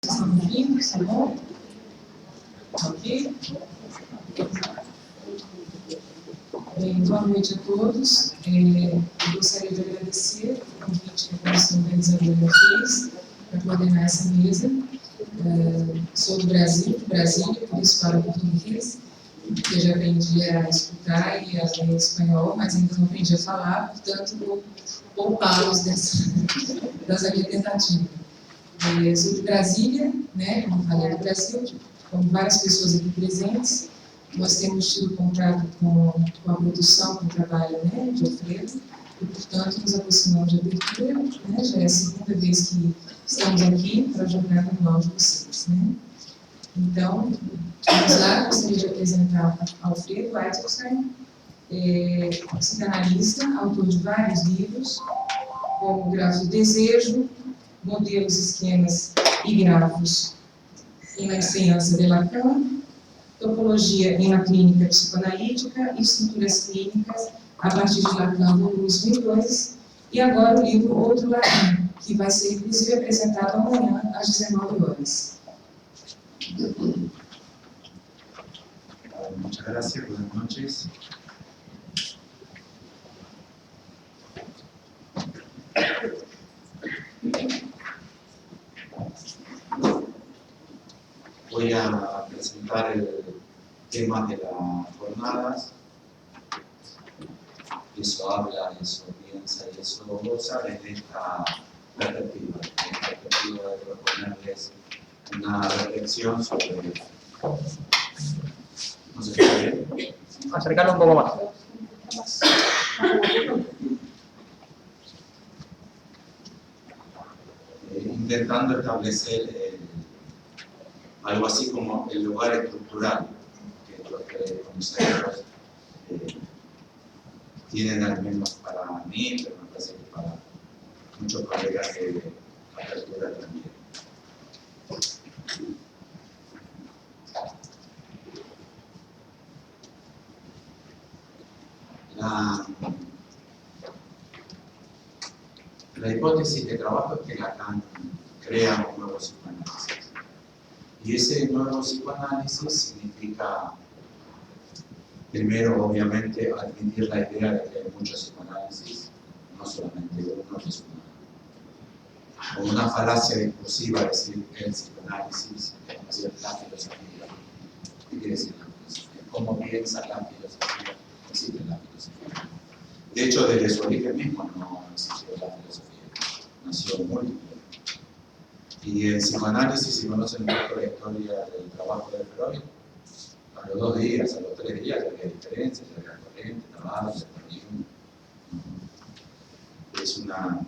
Estão me ouvindo? Está bom? Ok? Boa noite a todos. Eu gostaria de agradecer o convite que a Comissão Organizadora fez para coordenar essa mesa. Sou do Brasil, de Brasília, por isso falo português, porque já aprendi a escutar e a ler espanhol, mas ainda não aprendi a falar, portanto vou poupá-los dessa minha tentativa. Sou de Brasília, né, como falei, do Brasil, como várias pessoas aqui presentes. Nós temos tido contato com a produção, com o trabalho, né, de Alfredo, e, portanto, nos aproximamos de abertura, né, já é a segunda vez que estamos aqui para jogar no mal de vocês. Né. Então, vamos lá, gostaria de apresentar Alfredo Eisenstein, psicanalista, autor de vários livros, como o Grafo do Desejo, Modelos, Esquemas e Grafos em La Enseñanza de Lacan, Topologia em uma Clínica Psicoanalítica e Estruturas Clínicas a partir de Lacan, volumes 1 e 2, e agora o livro Outro Lacan, que vai ser inclusive apresentado amanhã às 19 horas. Muchas gracias, buenas noches. Voy a presentar el tema de las jornadas. Eso habla, eso piensa y eso goza desde esta perspectiva. La perspectiva de proponerles una reflexión sobre... ¿No se escucha bien? Acercarlo un poco más. Intentando establecer algo así como el lugar estructural que los consejos tienen, al menos para mí, pero me parece que para muchos colegas de apertura también. La hipótesis de trabajo es que Lacan crea un nuevo psicoanálisis. Y ese nuevo psicoanálisis significa, primero, obviamente, admitir la idea de que hay muchos psicoanálisis, no solamente uno, que es como una falacia discursiva decir el psicoanálisis, es decir, la filosofía. ¿Qué quiere decir la filosofía? ¿Cómo piensa la filosofía? Existe la filosofía. De hecho, desde su origen mismo no existió la filosofía, nació múltiple. Y el psicoanálisis, si conocen un poco la historia del trabajo de Freud, a los 2 días, a los 3 días, ya había diferencias, ya había corriente, trabajo, separación. Es una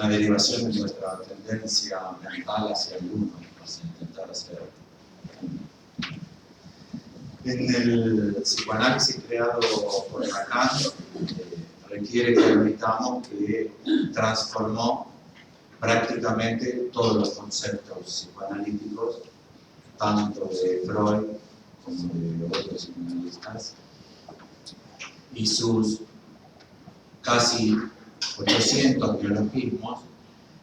derivación de nuestra tendencia mental hacia el uno, hacia intentar hacer. En el psicoanálisis creado por Lacan, requiere que admitamos que transformó prácticamente todos los conceptos psicoanalíticos, tanto de Freud como de otros psicoanalistas, y sus casi 800 neologismos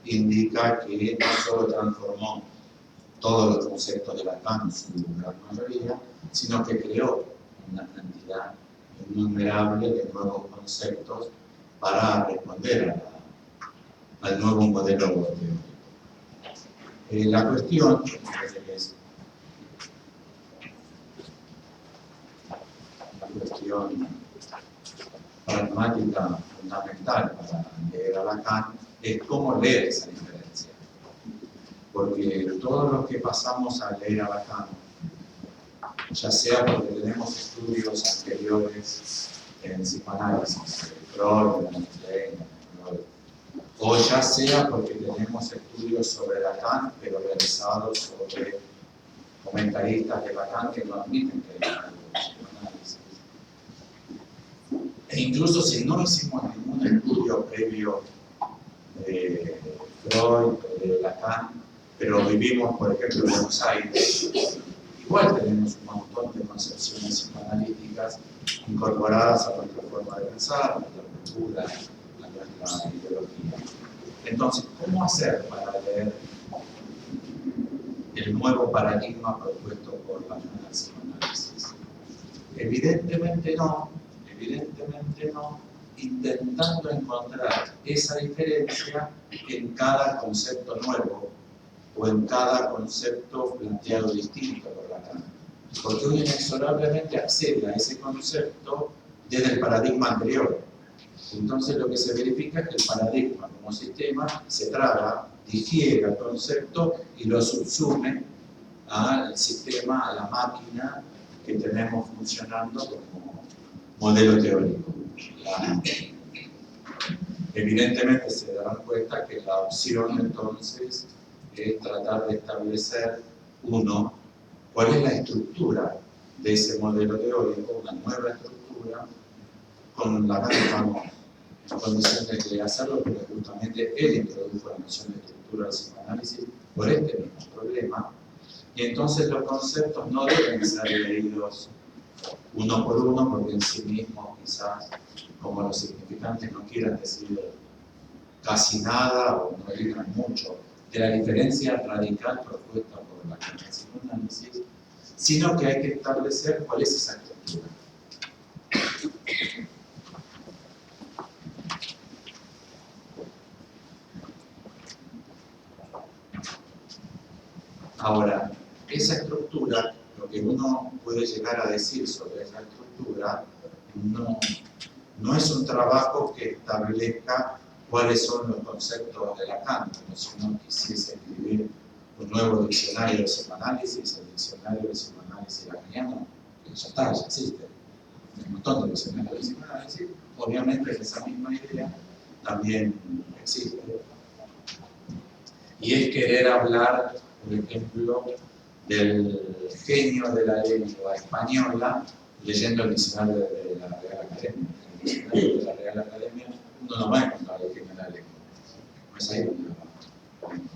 indica que no solo transformó todos los conceptos de Lacan, en su gran mayoría, sino que creó una cantidad innumerable de nuevos conceptos para responder al nuevo modelo teórico. La cuestión, es la cuestión pragmática fundamental para leer a Lacan es cómo leer esa diferencia. Porque todos los que pasamos a leer a Lacan, ya sea porque tenemos estudios anteriores en psicoanálisis, Freud, o ya sea porque tenemos estudios sobre Lacan, pero realizados sobre comentaristas de Lacan que no admiten que hay algo de psicoanálisis. E incluso si no hicimos ningún estudio previo de Freud o de Lacan, pero vivimos, por ejemplo, en Buenos Aires, igual tenemos un montón de concepciones psicoanalíticas incorporadas a nuestra forma de pensar, a nuestra cultura, a nuestra ideología. Entonces, ¿cómo hacer para leer el nuevo paradigma propuesto por la psicoanálisis? Evidentemente no, intentando encontrar esa diferencia en cada concepto nuevo o en cada concepto planteado distinto por Lacan. Porque uno inexorablemente accede a ese concepto desde el paradigma anterior. Entonces lo que se verifica es que el paradigma como sistema se traga, digiere al concepto y lo subsume al sistema, a la máquina que tenemos funcionando como modelo teórico. Evidentemente se darán cuenta que la opción entonces es tratar de establecer, uno, cuál es la estructura de ese modelo teórico, una nueva estructura, con la que estamos en condiciones de hacerlo, porque justamente él introdujo la noción de estructura del psicoanálisis por este mismo problema, y entonces los conceptos no deben ser leídos uno por uno, porque en sí mismos quizás, como los significantes no quieran decir casi nada o no digan mucho de la diferencia radical propuesta por la psicoanálisis, sino que hay que establecer cuál es esa estructura. Ahora, esa estructura, lo que uno puede llegar a decir sobre esa estructura, no es un trabajo que establezca cuáles son los conceptos de Lacan, como si uno quisiese escribir un nuevo diccionario de psicoanálisis, el diccionario de psicoanálisis lacaniano, que ya está, ya existe. Hay un montón de diccionarios de psicoanálisis, obviamente esa misma idea también existe. Y es querer hablar, por ejemplo, del genio de la lengua española, leyendo el diccionario de la Real Academia. En el diccionario de la Real Academia uno no va a encontrar el genio de la lengua. No es ahí donde lo va a encontrar.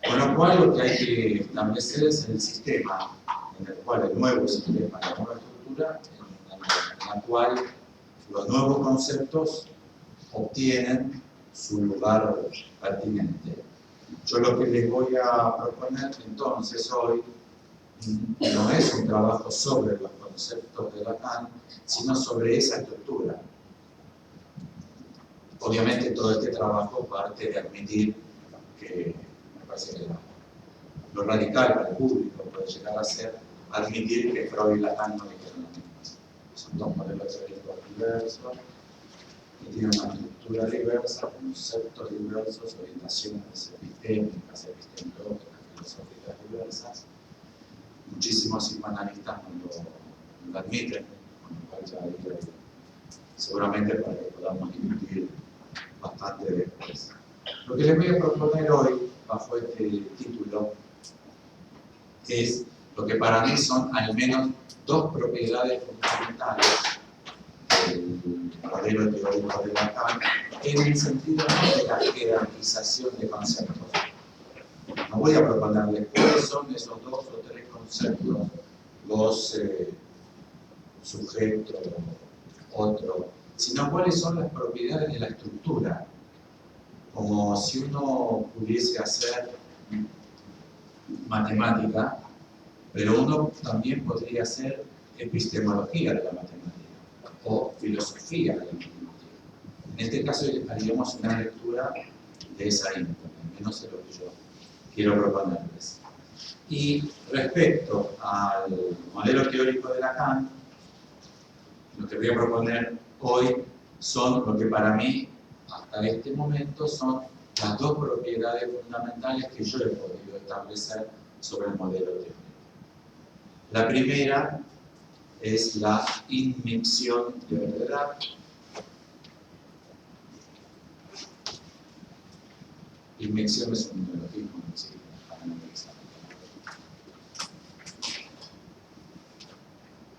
Con lo cual lo que hay que establecer es el sistema, en el cual el nuevo sistema, la nueva estructura, en la cual los nuevos conceptos obtienen su lugar pertinente. Yo lo que les voy a proponer entonces hoy no es un trabajo sobre los conceptos de Lacan, sino sobre esa estructura. Obviamente todo este trabajo parte de admitir que, me parece que lo radical para el público puede llegar a ser admitir que Freud y Lacan no dijeron lo mismo. Son dos modelos teóricos diversos, que tienen una estructura diversa, conceptos diversos, orientaciones epistémicas, epistemológicas, filosóficas diversas. Muchísimos psicoanalistas no lo admiten, con lo cual ya hay seguramente para que podamos discutir bastante después. Lo que les voy a proponer hoy, bajo este título, es lo que para mí son al menos dos propiedades fundamentales del modelo teórico de Lacan, en el sentido no de la jerarquización de conceptos. No voy a proponerles cuáles son esos dos o tres conceptos, los sujetos, otro, sino cuáles son las propiedades de la estructura, como si uno pudiese hacer matemática, pero uno también podría hacer epistemología de la matemática o filosofía de la matemática. En este caso haríamos una lectura de esa índole, al menos es lo que yo quiero proponerles. Y respecto al modelo teórico de Lacan, lo que voy a proponer hoy son lo que para mí, hasta este momento, son las dos propiedades fundamentales que yo he podido establecer sobre el modelo teórico. La primera es la inmixción de verdad. Inmixción es un neologismo, ¿sí?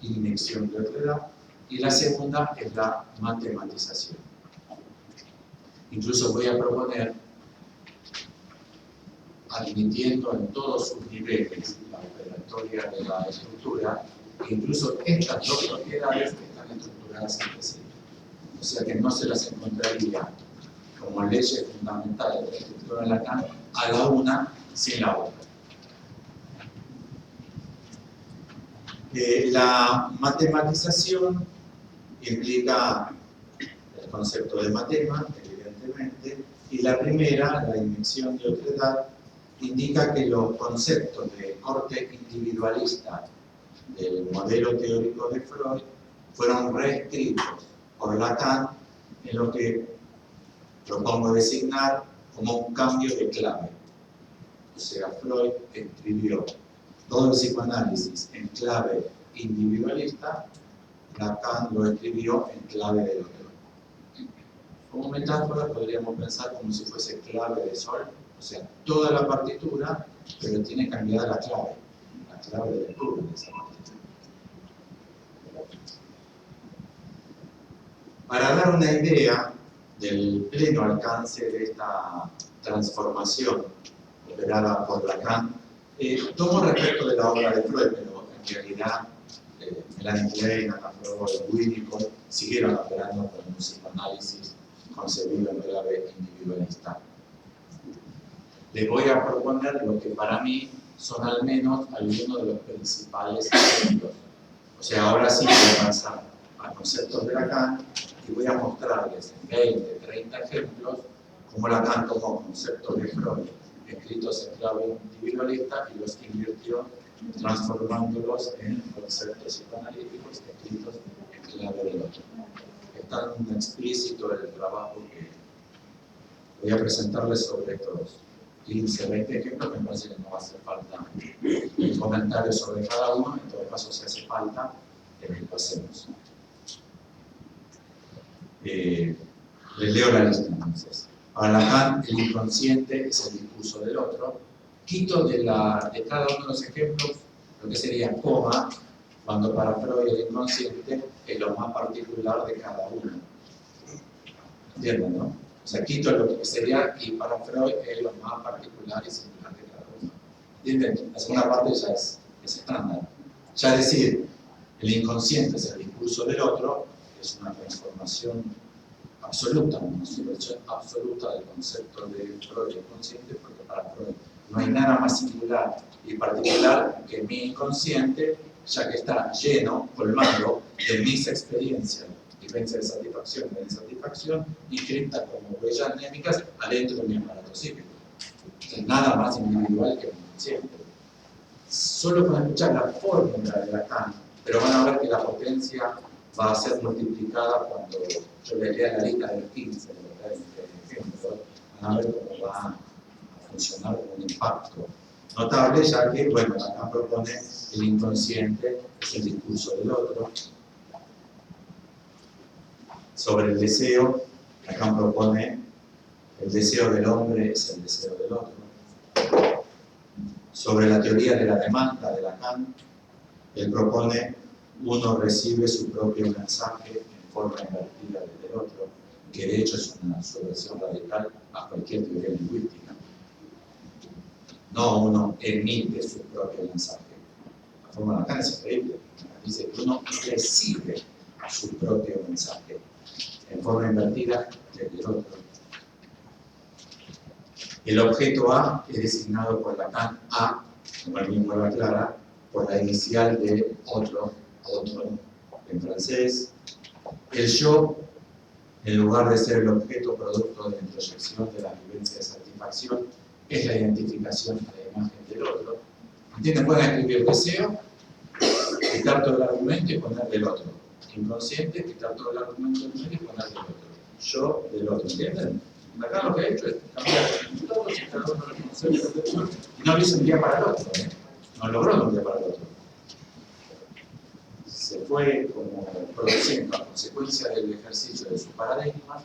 Inmixción de verdad. Y la segunda es la matematización. Incluso voy a proponer, admitiendo en todos sus niveles la operatoria de la estructura, que incluso estas dos propiedades están estructuradas entre sí. O sea que no se las encontraría como leyes fundamentales de la estructura de Lacan a la una sin la otra. La matematización implica el concepto de matema, evidentemente, y la primera, la inyección de otredad, indica que los conceptos de corte individualista del modelo teórico de Freud fueron reescritos por Lacan en lo que propongo designar como un cambio de clave. O sea, Freud escribió todo el psicoanálisis en clave individualista, Lacan lo escribió en clave del otro. Como metáfora podríamos pensar como si fuese clave de sol, o sea, toda la partitura, pero tiene cambiada la clave del curso de esa partitura. Para dar una idea del pleno alcance de esta transformación operada por Lacan, tomo respecto de la obra de Freud, pero en realidad Melanie Klein, Anna Freud, Winnicott siguieron operando con un psicoanálisis concebido en clave individualista. Les voy a proponer lo que para mí son al menos algunos de los principales ejemplos. O sea, ahora sí voy a pasar a conceptos de Lacan y voy a mostrarles en 20, 30 ejemplos cómo Lacan tomó conceptos de Freud escritos en clave individualista y los invirtió transformándolos en conceptos psicoanalíticos escritos en clave del otro. Es tan explícito el trabajo que voy a presentarles sobre estos 15, 20 ejemplos, me parece que no va a hacer falta el comentario sobre cada uno, en todo caso si hace falta, lo hacemos. Les leo la lista entonces. Para Lacan, el inconsciente es el discurso del otro. Quito de cada uno de los ejemplos lo que sería coma, cuando para Freud el inconsciente es lo más particular de cada uno. ¿Entienden, no? O sea, quito lo que sería, y para Freud es lo más particular y singular de cada uno. ¿Entienden? La segunda parte ya es estándar. Ya decir, el inconsciente es el discurso del otro, es una transformación absoluta, una subversión absoluta del concepto de Freud inconsciente, porque para Freud no hay nada más singular y particular que mi inconsciente, ya que está lleno, colmado de mis experiencias, vivencia de satisfacción y de insatisfacción, inscritas como huellas anémicas adentro de mi aparato psíquico. Entonces, nada más individual que mi inconsciente. Solo con escuchar la fórmula de Lacan, pero van a ver que la potencia va a ser multiplicada cuando yo les lea la lista de los 15, van a ver cómo va a funcionar con un impacto notable, ya que, bueno, acá propone el inconsciente es el discurso del otro. Sobre el deseo, Lacan propone el deseo del hombre es el deseo del otro. Sobre la teoría de la demanda de Lacan, él propone uno recibe su propio mensaje en forma invertida desde el otro, que de hecho es una subversión radical a cualquier teoría lingüística. No uno emite su propio mensaje. La forma de Lacan es increíble. Dice que uno recibe su propio mensaje en forma invertida desde el otro. El objeto A es designado por Lacan A, como él mismo lo aclara, por la inicial de otro en francés. El yo, en lugar de ser el objeto producto de la introyección de la vivencia de satisfacción, es la identificación de la imagen del otro. ¿Entienden? Pueden escribir deseo, quitar todo el argumento y poner del otro. Inconsciente, quitar todo el argumento del medio y poner del otro. Yo del otro, ¿entienden? Acá lo que he hecho es cambiar todos y cada uno de los conceptos del otro y no lo hice un día para el otro. No logró de un día para el otro. Se fue como produciendo a consecuencia del ejercicio de su paradigma.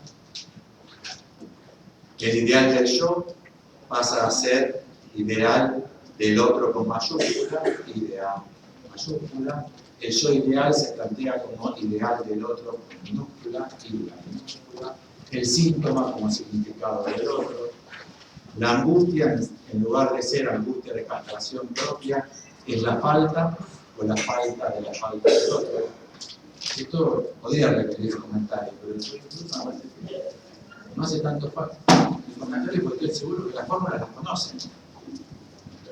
El ideal del yo pasa a ser ideal del otro con mayúscula, ideal mayúscula. El yo ideal se plantea como ideal del otro con minúscula, ideal minúscula. El síntoma como significado del otro. La angustia, en lugar de ser angustia de castración propia, es la falta o la falta de la falta del otro. Esto podría requerir comentarios, pero incluso no hace tanto falta el comentario porque estoy seguro que las fórmulas las conocen.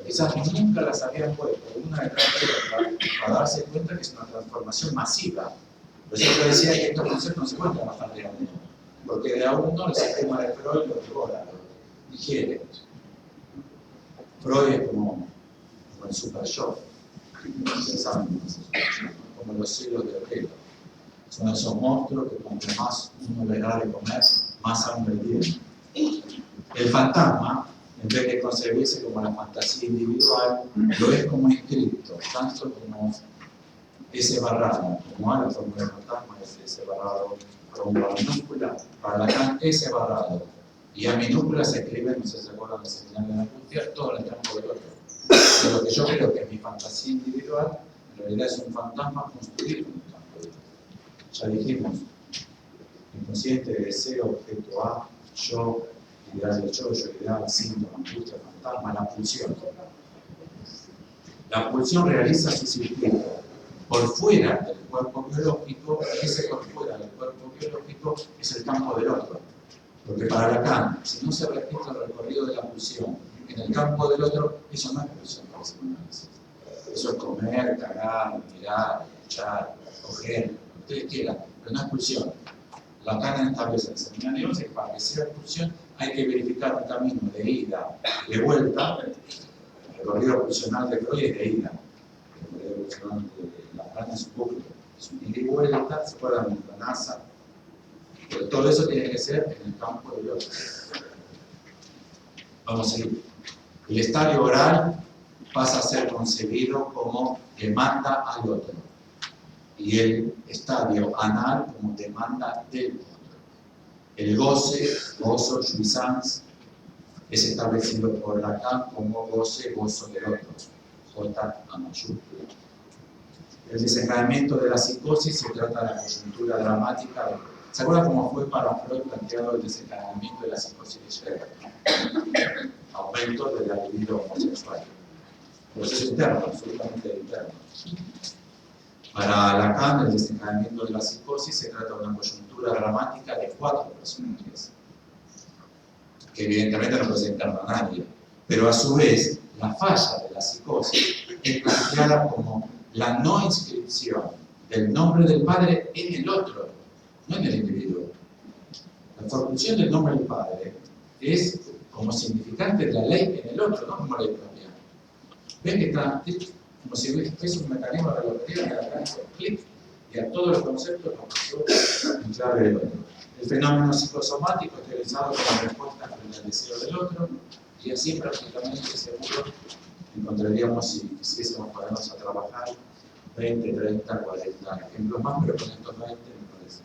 quizás nunca las habían puesto una detrás de otra para darse cuenta que es una transformación masiva. Por eso yo decía que estos conceptos no se pueden trabajar de a uno, porque de a uno el sistema de Freud lo devora, lo digiere. Freud es como el super yo, como los cielos de pelo. Son esos monstruos que cuanto más uno le da de comer, más hambre tiene. El fantasma, en vez de concebirse como la fantasía individual, lo es como escrito, tanto como ese barrado, como la fórmula del fantasma es ese barrado, como la minúscula, para Lacan ese barrado, y a minúscula se escribe, no sé si se acuerdan del seminario de la angustia, todo el campo del otro. Pero lo que yo creo que es mi fantasía individual, en realidad es un fantasma construido en un campo del otro. Ya dijimos, inconsciente, deseo, objeto A, yo, ideal del yo ideal, síntoma, angustia, fantasma, la pulsión. La pulsión realiza su circuito por fuera del cuerpo biológico, y ese por fuera del cuerpo biológico es el campo del otro. Porque para Lacan, si no se registra el recorrido de la pulsión en el campo del otro, eso no es pulsión para el psicoanálisis. Eso es comer, cagar, mirar, escuchar, coger, lo que ustedes quieran, pero no es pulsión. Lacan establece en el seminario que para que sea pulsión hay que verificar un camino de ida y de vuelta. El recorrido pulsional de Freud es de ida. El recorrido pulsional de Lacan es un bucle, es un ida y vuelta, se acuerdan de la NASA. Pero todo eso tiene que ser en el campo del otro. Vamos a ir. El estadio oral pasa a ser concebido como demanda al otro. Y el estadio anal como demanda del otro. El goce, gozo, jouissance, es establecido por Lacan como goce, gozo del otro. J a mayúscula. El desencadenamiento de la psicosis se trata de la coyuntura dramática. ¿Se acuerdan cómo fue para Freud planteado el desencadenamiento de la psicosis de Schreber? Aumento de la libido homosexual. Proceso interno, absolutamente interno. Para Lacan, el desencadenamiento de la psicosis se trata de una coyuntura dramática de 4 personajes, que evidentemente no presentan a nadie, pero a su vez, la falla de la psicosis es planteada como la no inscripción del nombre del padre en el otro, no en el individuo. La formulación del nombre del padre es como significante de la ley en el otro, no como ley propia. ¿Ven que está? Como si fuese un mecanismo de relojería que alcanza el clic y a todos los conceptos los pasó en clave del otro. El fenómeno psicosomático es realizado como respuesta frente al deseo del otro, y así prácticamente seguro encontraríamos, si quisiésemos ponernos a trabajar, 20, 30, 40 ejemplos más, pero con estos 20 me parece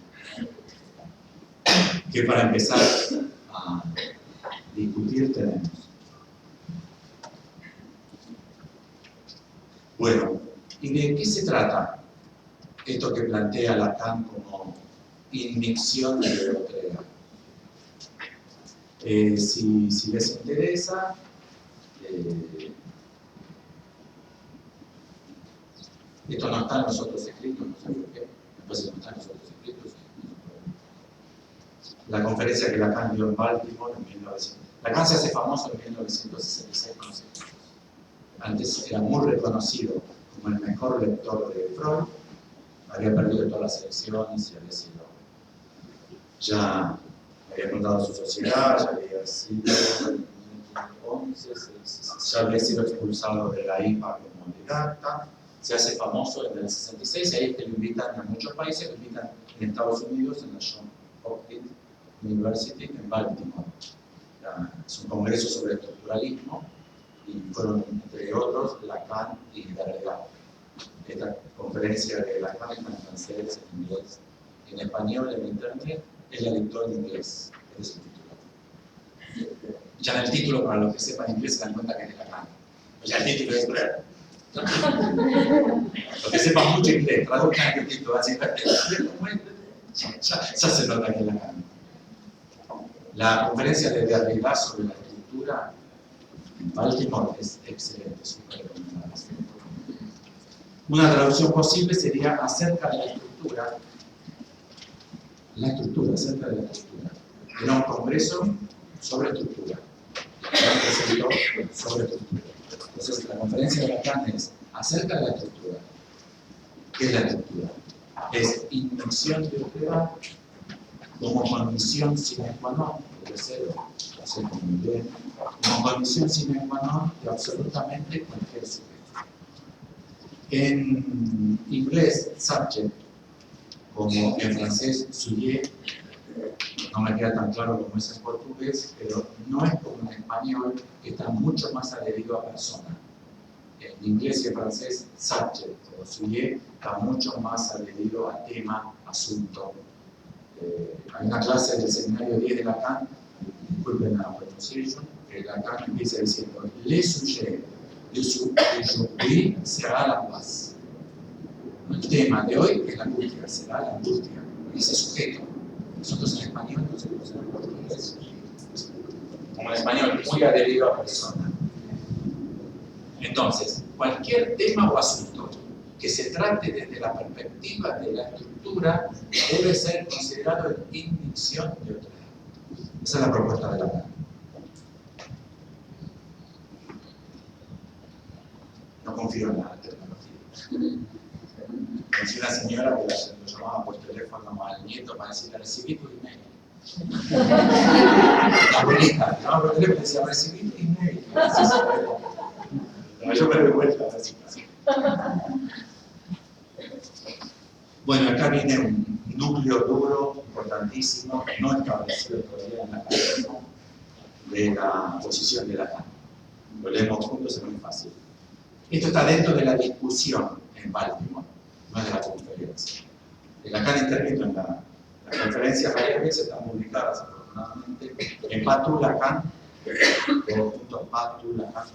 que para empezar a discutir tenemos. Bueno, ¿y de qué se trata esto que plantea Lacan como inmixción de Eritrea? Si les interesa, esto no está en los otros escritos, no sé por qué, después no está en los otros escritos. La conferencia que Lacan dio en Baltimore en 1900. Lacan se hace famoso en 1966 con los escritos. Antes era muy reconocido como el mejor lector de Freud, había perdido todas las elecciones y había sido, ya había fundado su sociedad, ya había sido, ya había sido expulsado de la IPA como didacta, se hace famoso en el 66, y ahí es que lo invitan a muchos países, lo invitan en Estados Unidos, en la Johns Hopkins University, en Baltimore. Es un congreso sobre estructuralismo, y fueron, entre otros, Lacan y Derrida. Esta conferencia de Lacan está en francés, en inglés, en español, en internet, él la dictó en inglés, es el título. Ya en el título, para los que sepan inglés, se dan cuenta que es de Lacan. Ya el título es claro. Los que sepan mucho inglés, traduzcan el título, así ya se nota que es Lacan. La conferencia de Derrida sobre la estructura en Baltimore es excelente, súper recomendada. Una traducción posible sería acerca de la estructura, acerca de la estructura. Era un congreso sobre estructura. Era un presentador sobre estructura. Entonces conferencia de Lacan es acerca de la estructura. ¿Qué es la estructura? Es inducción de obra como condición sine qua non, puede ser, como bien, como condición sine qua non de absolutamente cualquier sujeto. En inglés, subject, como en francés, sujet, no me queda tan claro como es en portugués, pero no es como en español, que está mucho más adherido a persona. En inglés y en francés, subject o sujet está mucho más adherido a tema, asunto. Hay una clase del seminario 10 de Lacan, disculpen la pronunciación, que Lacan empieza diciendo: le sujet de aujourd'hui será la paz. El tema de hoy es la angustia, será la angustia. Ese sujeto. Nosotros en español no sabemos en portugués. Como en español, muy adherido a persona. Entonces, cualquier tema o asunto que se trate desde la perspectiva de la estructura debe ser considerado en inducción de otra. Esa es la propuesta de Lacan. No confío en la tecnología. Conocí una señora que lo llamaba por teléfono al nieto para decirle: recibí tu email. La abuelita, ¿no? Por teléfono decía: recibí tu email. No, yo me doy vuelta a la situación. Bueno, acá viene un núcleo duro, importantísimo, no establecido todavía en la cabeza de la posición de Lacan. Lo leemos juntos, es muy fácil. Esto está dentro de la discusión en Baltimore, no es de la conferencia. Lacan intervino en la conferencia varias veces, están publicadas afortunadamente en Patu Lacan, Patu Lacan,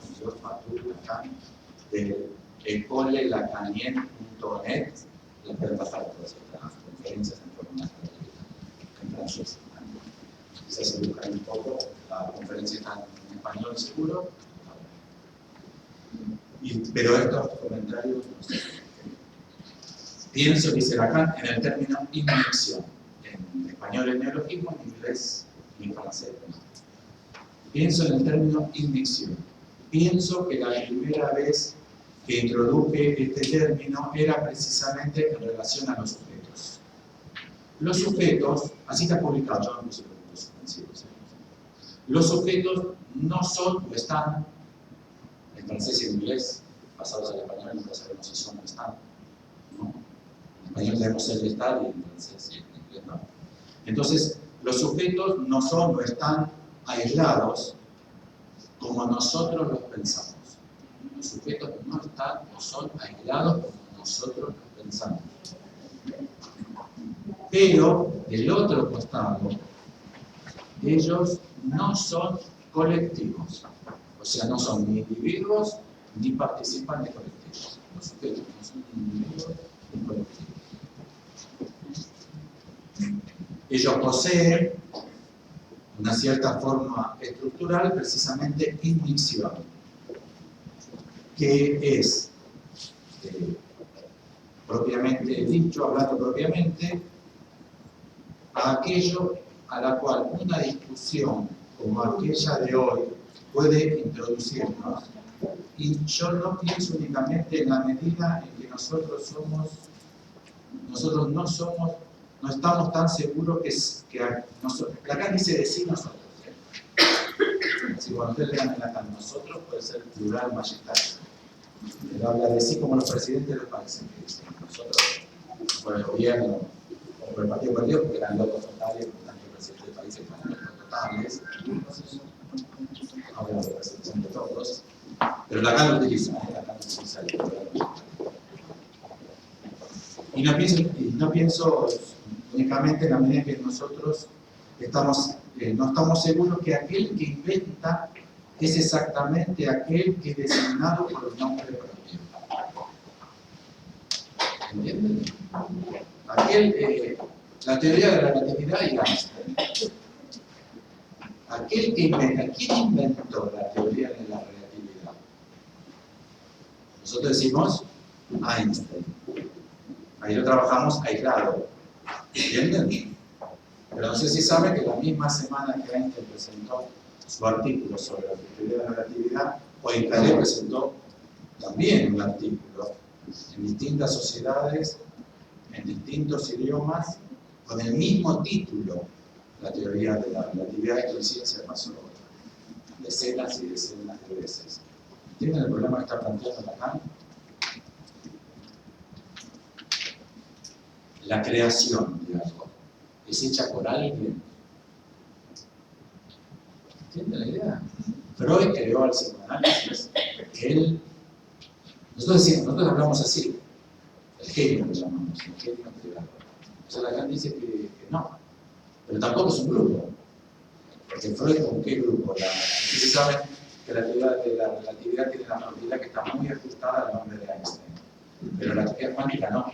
de ecolelacanien.net. La pueden pasar todas estas conferencias en forma en francés. Quizás se buscan un poco, la conferencia está en español seguro. Pero estos comentarios no sé. Pienso, dice Lacan, en el término inducción. En español el neologismo, en inglés y en francés. Pienso en el término inducción. Pienso que la primera vez que introduje este término era precisamente en relación a los sujetos. Los sujetos, así está publicado, yo no puse los suspensivos. Los sujetos no son o están, en francés y en inglés, pasados al español, nunca sabemos si son o están. ¿No? En español tenemos el estar y en francés y en inglés no. Entonces, los sujetos no son o están aislados como nosotros los pensamos. Los sujetos no están o son aislados como nosotros los pensamos. Pero, del otro costado, ellos no son colectivos. O sea, no son ni individuos ni participantes colectivos. Los sujetos no son ni individuos ni colectivos. Ellos poseen una cierta forma estructural, precisamente inducción, que es, propiamente dicho, hablando propiamente, a aquello a la cual una discusión como aquella de hoy puede introducirnos. Y yo no pienso únicamente en la medida en que nosotros no estamos tan seguros que nosotros, Lacan dice decir nosotros. Si cuando ustedes lean en Lacan, nosotros puede ser plural majestario. Él habla de sí como los presidentes de los países, que dicen nosotros, por el gobierno, o por el partido perdido, porque eran locos totales, por tanto el presidente del país eran locos totales. Entonces, habla de representación de todos. Pero Lacan lo utiliza, Lacan utiliza el plural majestario. Y no pienso únicamente en la medida que nosotros no estamos seguros que aquel que inventa es exactamente aquel que es designado por el nombre propio. ¿Entienden? La teoría de la relatividad y Einstein. Aquel que inventa, ¿quién inventó la teoría de la relatividad? Nosotros decimos Einstein. Ahí lo trabajamos aislado. ¿Entienden? Pero no sé si saben que la misma semana que Einstein presentó su artículo sobre la teoría de la relatividad, Poincaré presentó también un artículo en distintas sociedades, en distintos idiomas, con el mismo título, la teoría de la relatividad y conciencia pasó decenas y decenas de veces. ¿Entienden el problema que está planteando Lacan? La creación de algo es hecha por alguien. ¿Entienden la idea? Freud creó al psicoanálisis. Nosotros hablamos así, el genio lo llamamos, el genio creador. Entonces Lacan dice que no, pero tampoco es un grupo. Porque Freud, ¿con qué grupo? Ustedes saben que la teoría de la relatividad tiene la propiedad que está muy ajustada al nombre de Einstein. Pero la teoría cuántica no.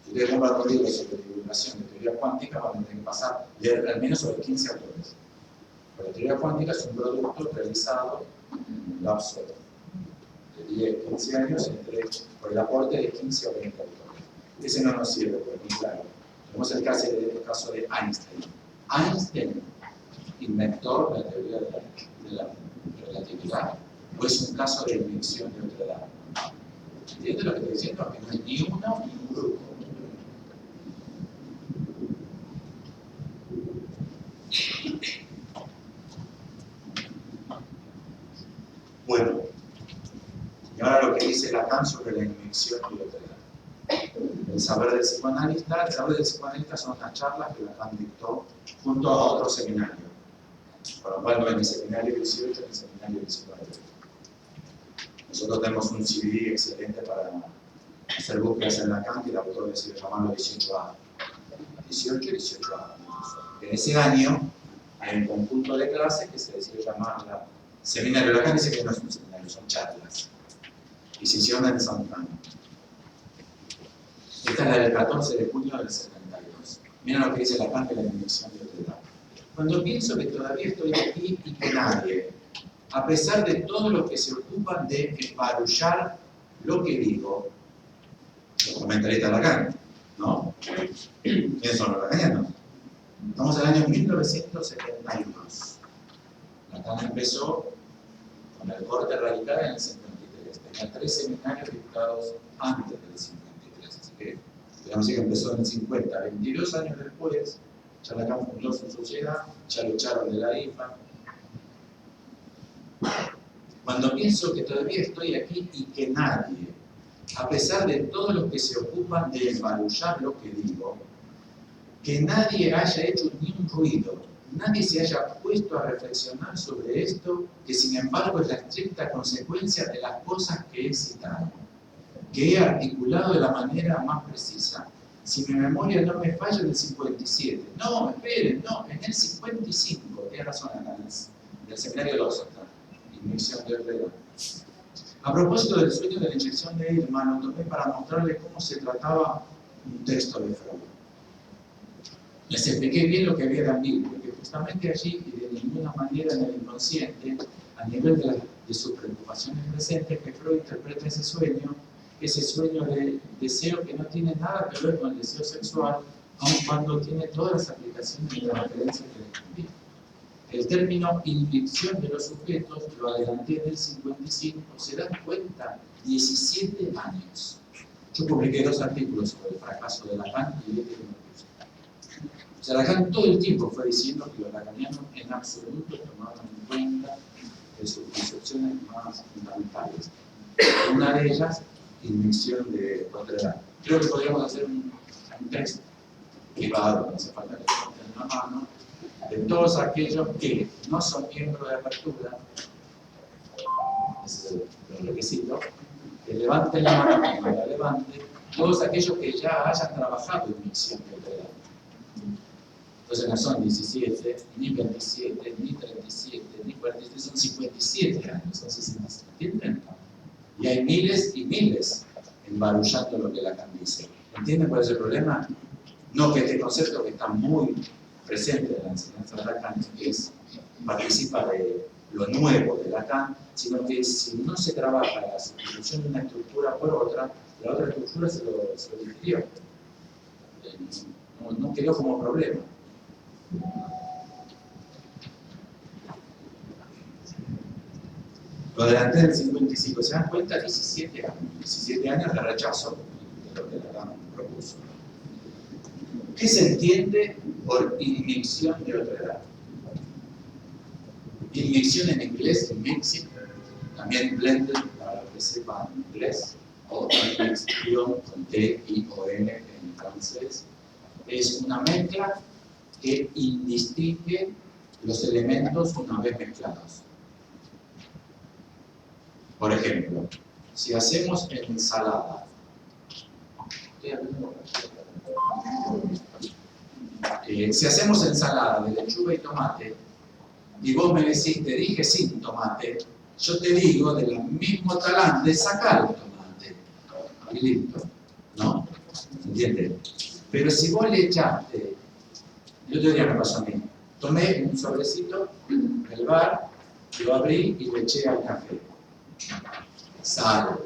Si ustedes compran los libros sobre divulgación de teoría cuántica, van a tener que pasar, leer al menos sobre 15 autores. Pero la teoría cuántica es un producto realizado en un lapso de 10, 15 años por el aporte de 15 o 20 autores. Ese no nos sirve, por muy claro. Tenemos el caso de Einstein. Einstein inventó la teoría de la relatividad, o es un caso de invención de otra edad. ¿Entiendes lo que estoy diciendo? Que no es ni uno ni un grupo. Bueno, y ahora lo que dice Lacan sobre la invención de otra edad. El saber del psicoanalista son las charlas que Lacan dictó junto a otro seminario. Por lo cual no es ni seminario 18 ni seminario 19. Nosotros tenemos un CD excelente para hacer búsquedas en Lacan, que el autor decide llamarlo 18A. 18 y 18A. En ese año hay un conjunto de clases que se decide llamar seminario. Lacan dice que no es un seminario, son charlas. Y se hicieron en Santana. Esta es la del 14 de junio del 72. Miren lo que dice Lacan de la invención de otra edad. Cuando pienso que todavía estoy aquí y que nadie, a pesar de todos los que se ocupan de emparullar lo que digo, los comentaristas de Lacan, ¿no? ¿Quiénes son los lacanianos? Estamos en el año 1972. Lacan empezó con el corte radical en el 53. Tenía 3 seminarios dictados antes del 53. Así que, digamos que empezó en el 50. 22 años después, ya Lacan fundó su sociedad, ya lo echaron de la IFA. Cuando pienso que todavía estoy aquí y que nadie, a pesar de todos los que se ocupan de embarullar lo que digo, que nadie haya hecho ni un ruido, nadie se haya puesto a reflexionar sobre esto, que sin embargo es la estricta consecuencia de las cosas que he citado, que he articulado de la manera más precisa. Si mi memoria no me falla, en el 57. No, esperen, no, en el 55, tiene razón, del seminario de los invención de otra edad. A propósito del sueño de la inyección de Hillman, lo tomé para mostrarles cómo se trataba un texto de Freud. Les expliqué bien lo que había también, porque justamente allí, y de ninguna manera en el inconsciente, a nivel de sus preocupaciones presentes, que Freud interpreta ese sueño de deseo que no tiene nada que ver con el deseo sexual, aun cuando tiene todas las aplicaciones y las referencias que les envío. El término inhibición de los sujetos lo adelanté en el 55, se dan cuenta, 17 años. Yo publiqué 2 artículos sobre el fracaso de Lacan y de que no me gusta. O sea, Lacan todo el tiempo fue diciendo que los lacanianos en absoluto tomaban en cuenta de sus concepciones más fundamentales. Una de ellas, invención de otra edad. Creo que podríamos hacer un texto privado, no hace falta que lo pongan en la mano, de todos aquellos que no son miembros de apertura, es el requisito, que levanten la mano, que no la levante, todos aquellos que ya hayan trabajado en misión de otra edad. Entonces no son 17, ni 27, ni 37, ni 47, son 57 años, son 67, ¿entienden? Y hay miles y miles embarullando lo que Lacan dice. ¿Entienden cuál es el problema? No que este concepto que está muy presente en la enseñanza de Lacan, que participa de lo nuevo de Lacan, sino que si no se trabaja la sustitución de una estructura por otra, la otra estructura se lo digirió. No quedó como problema. Lo adelanté del 55, ¿se dan cuenta? 17 años. 17 años de rechazo de lo que la DAM propuso. ¿Qué se entiende por inmixción de otra edad? Inmixción en inglés, mixing, también blended para los que sepan inglés, o inmixción con T-I-O-N en francés, es una mezcla que indistingue los elementos una vez mezclados. Por ejemplo, si hacemos ensalada, si hacemos ensalada de lechuga y tomate, y vos me decís, te dije sin tomate, yo te digo del mismo talante, sacar el tomate. Y listo. ¿No? ¿Entiendes? Pero si vos le echaste, el otro día me pasó a mí, tomé un sobrecito del bar, lo abrí y le eché al café. Sal.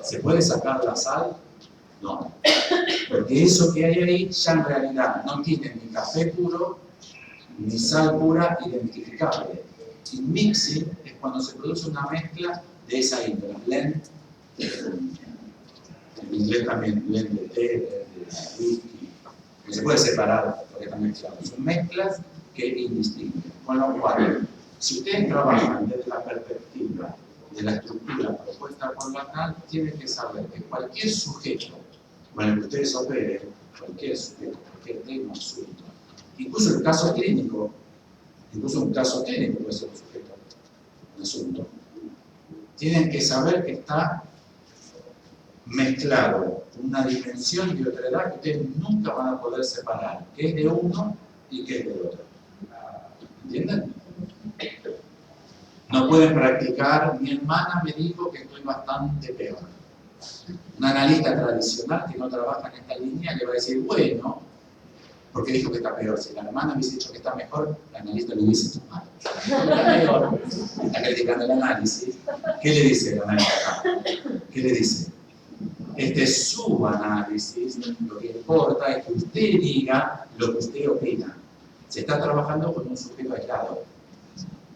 ¿Se puede sacar la sal? No. Porque eso que hay ahí ya en realidad no tiene ni café puro, ni sal pura identificable. Y mixing es cuando se produce una mezcla de esa índole. Blend, en inglés también blend de té, blend de whisky. No se puede separar porque están mezclados. Son mezclas que indistinguen. Con lo cual, si ustedes trabajan desde la perspectiva de la estructura propuesta por la TAN, tienen que saber que cualquier sujeto con el que ustedes operen, cualquier sujeto, cualquier tema, asunto, incluso el caso clínico, incluso un caso clínico puede ser un sujeto, un asunto, tienen que saber que está mezclado una dimensión de otra edad que ustedes nunca van a poder separar, que es de uno y que es del otro. ¿Entienden? No pueden practicar, mi hermana me dijo que estoy bastante peor. Un analista tradicional que no trabaja en esta línea le va a decir, bueno, porque dijo que está peor. Si la hermana hubiese dicho que está mejor, el analista lo hubiese tomado. Está peor, está criticando el análisis. ¿Qué le dice el analista? ¿Qué le dice? Este es su análisis, lo que importa es que usted diga lo que usted opina. Se está trabajando con un sujeto aislado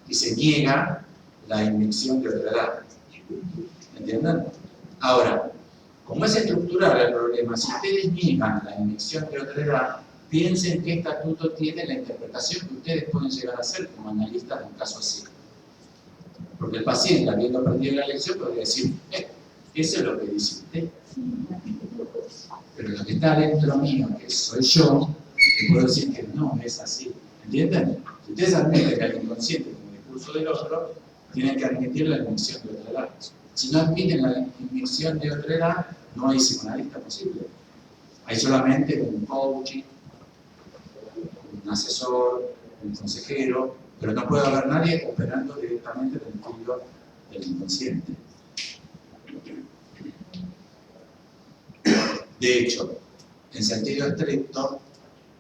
y se niega la inmixción de otra edad. ¿Entienden? Ahora, como es estructural el problema, si ustedes niegan la inmixción de otra edad, piensen qué estatuto tiene la interpretación que ustedes pueden llegar a hacer como analistas de un caso así. Porque el paciente, habiendo aprendido la lección, podría decir, eso es lo que dice usted. Pero lo que está dentro mío, que soy yo, te puedo decir que no es así. ¿Entienden? Si ustedes admiten que el inconsciente como discurso del otro, tienen que admitir la inmixción de otra edad. Si no admiten la inmixción de otra edad, no hay psicoanalista posible. Hay solamente un coaching, un asesor, un consejero, pero no puede haber nadie operando directamente del estudio del inconsciente. De hecho, en sentido estricto,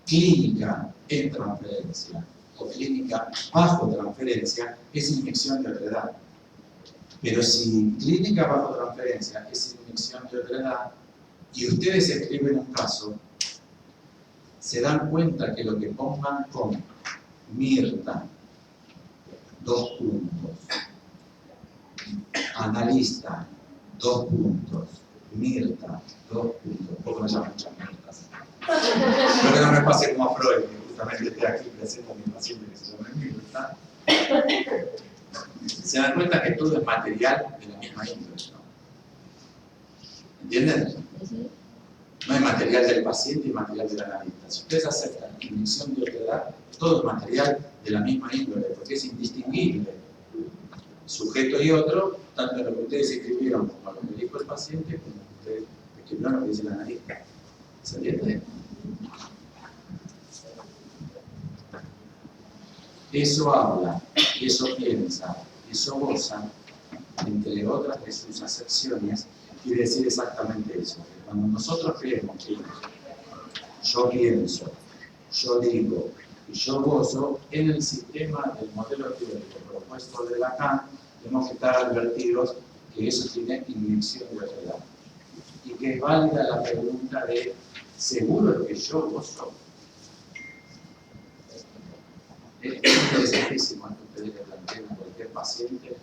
clínica en transferencia o clínica bajo transferencia es inyección de otra edad. Pero si clínica bajo transferencia es inyección de otra edad y ustedes escriben un caso, se dan cuenta que lo que pongan con Mirta, 2 puntos, analista, 2 puntos, Mirta, 2 puntos, poco me llaman muchas Mirtas. Pero que no me pase como a Freud, que justamente estoy aquí presente a mi paciente que se llama Mirta. Se dan cuenta que todo es material de la misma índole, ¿no? ¿Entienden? No hay material del paciente y material del analista. Si ustedes aceptan la inmixción de otra edad, todo es material de la misma índole, porque es indistinguible. Sujeto y otro, tanto lo que ustedes escribieron como lo que dijo el paciente, como lo que ustedes escribieron lo que dice el analista. ¿Se entiende? Eso habla, eso piensa, eso goza, entre otras de sus acepciones, quiere decir exactamente eso. Que cuando nosotros creemos que yo pienso, yo digo y yo gozo, en el sistema del modelo teórico propuesto de Lacan, tenemos que estar advertidos que eso tiene inyección de otra edad. Y que es válida la pregunta de, ¿seguro que yo gozo? Es interesantísimo que ustedes le planteen paciente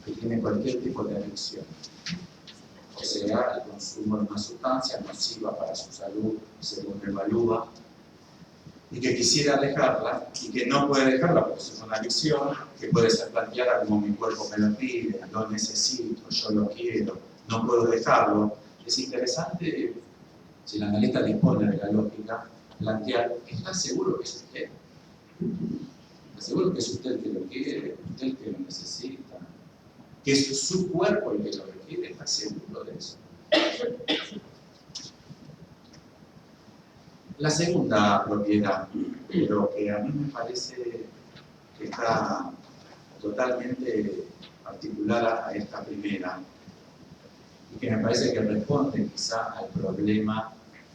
que tiene cualquier tipo de adicción, o sea, el consumo de una sustancia nociva para su salud, según evalúa, y que quisiera dejarla, y que no puede dejarla porque es una adicción, que puede ser planteada como mi cuerpo me lo pide, lo necesito, yo lo quiero, no puedo dejarlo. Es interesante, si la analista dispone de la lógica, plantear, ¿está seguro que es usted? ¿Está seguro que es usted el que lo quiere, usted el que lo necesita? ¿Que es su cuerpo el que lo requiere? ¿Está seguro de eso? La segunda propiedad, pero que a mí me parece que está totalmente articulada a esta primera, y que me parece que responde quizá al problema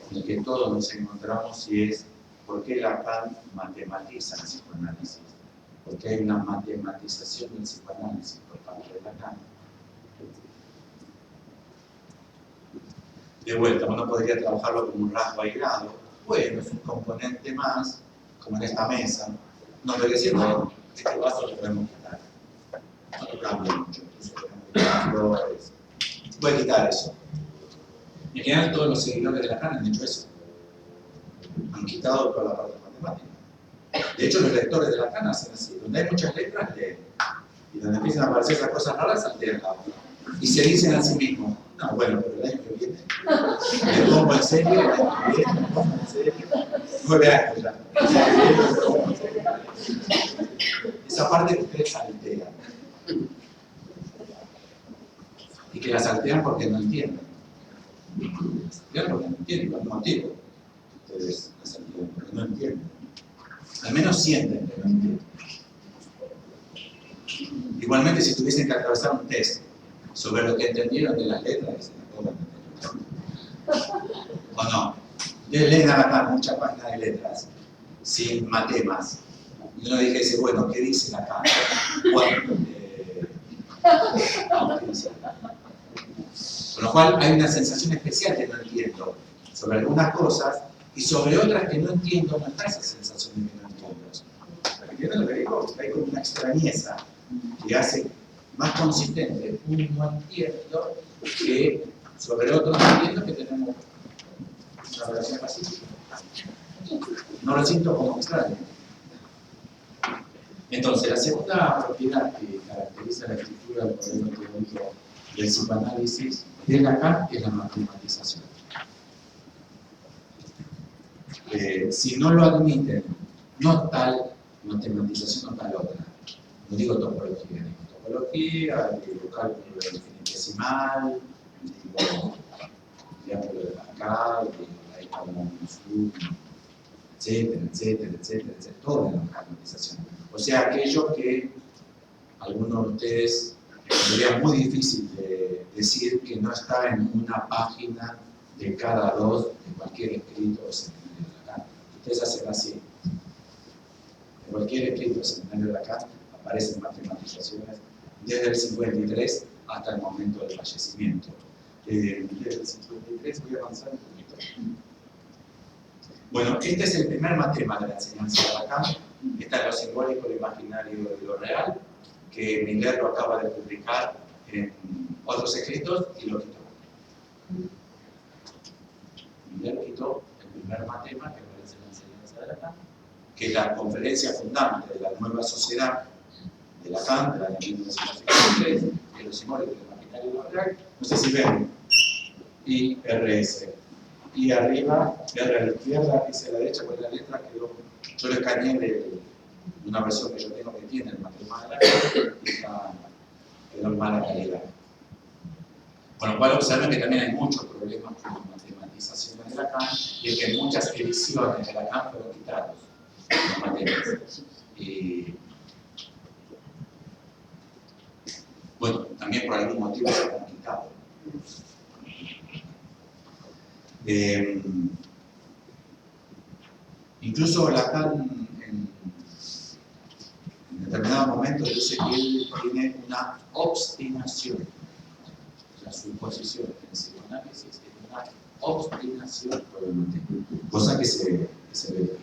en el que todos nos encontramos, y es ¿por qué Lacan matematiza el psicoanálisis? ¿Por qué hay una matematización del psicoanálisis por parte de Lacan? De vuelta, uno podría trabajarlo como un rasgo aislado. Bueno, es un componente más, como en esta mesa. No estoy diciendo, este vaso lo podemos quitar. No cambia mucho. Entonces, flores. Se puede quitar eso. En general, todos los seguidores de Lacan han hecho eso. Han quitado toda la parte matemática. De hecho, los lectores de Lacan hacen así. Donde hay muchas letras, leen. Y donde empiezan a aparecer esas cosas raras, saltean la otra. Y se dicen a sí mismos, no, bueno, pero el año que viene, me pongo en serio, el año que viene, me pongo en serio, 9 años ya. Esa parte que ustedes saltean. Y que la saltean porque no entienden. Saltean porque no entienden, por un motivo. Ustedes la saltean porque no entienden. Al menos sienten que no entienden. Igualmente, si tuviesen que atravesar un test sobre lo que entendieron de las letras, dicen, ¿o no? Ustedes leen acá muchas páginas de letras, sin matemas. Y uno dice, bueno, ¿qué dice acá? Bueno, no, ¿qué dice acá? Con lo cual hay una sensación especial que no entiendo sobre algunas cosas, y sobre otras que no entiendo no está esa sensación de que no entiendo. ¿Entienden lo que digo? Hay como una extrañeza que hace más consistente un no entiendo que sobre otro no entiendo que tenemos una relación pacífica. No lo siento como extraño. Entonces, la segunda propiedad que caracteriza la estructura del problema teórico del psicoanálisis de Lacan es la matematización. Si no lo admiten, no tal matematización o tal otra, no digo topología, digo cálculo infinitesimal, digo triángulo de Pascal, digo la hipermonización, etcétera, etcétera, etcétera, etcétera, toda la matematización. O sea, aquello que algunos de ustedes sería muy difícil de decir que no está en una página de cada dos de cualquier escrito o seminario de Lacan. Ustedes hacen así. En cualquier escrito o seminario de Lacan aparecen matematizaciones desde el 53 hasta el momento del fallecimiento. Desde el 53 voy a avanzar un poquito. Bueno, este es el primer matema de la enseñanza de Lacan. Está en lo simbólico, lo imaginario y lo real, que Miller lo acaba de publicar en otros escritos y lo quitó. Miller quitó el primer matema que aparece en la enseñanza de Lacan, que es la conferencia fundante de la nueva sociedad de Lacan, de la de 1953, que es lo simbólico, lo imaginario y lo real. No sé si ven, IRS. Y arriba, R a la izquierda, S a la derecha, con la letra quedó. Yo lo escaneé de una versión que yo tengo que tiene el matema de Lacan, y quedó en mala calidad. Con lo cual observen que también hay muchos problemas con las matematizaciones de Lacan, y es que muchas ediciones de Lacan fueron quitados los matemas. Y bueno, también por algún motivo se han quitado. Incluso Lacan en determinado momento dice que él tiene una obstinación. La suposición en psicoanálisis es una obstinación por el motivo, cosa que se verifica.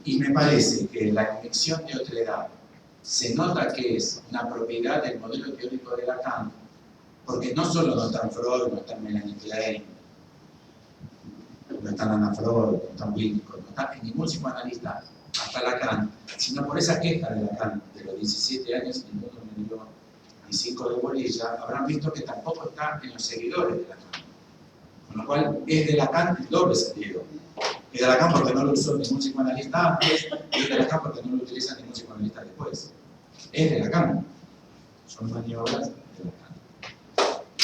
Y me parece que la inyección de otredad se nota que es una propiedad del modelo teórico de Lacan, porque no solo no está en Freud, no está en Melanie Klein, no está en Ana Freud, no está en Winnicott, no está en ningún psicoanalista hasta Lacan, sino por esa queja de Lacan de los 17 años y ninguno me dio ni 5 de bolilla, habrán visto que tampoco está en los seguidores de Lacan. Con lo cual es de Lacan el doble sentido. Es de Lacan porque no lo usó ningún psicoanalista antes, y es de Lacan porque no lo utiliza ningún psicoanalista después. Es de Lacan. Son maniobras de Lacan.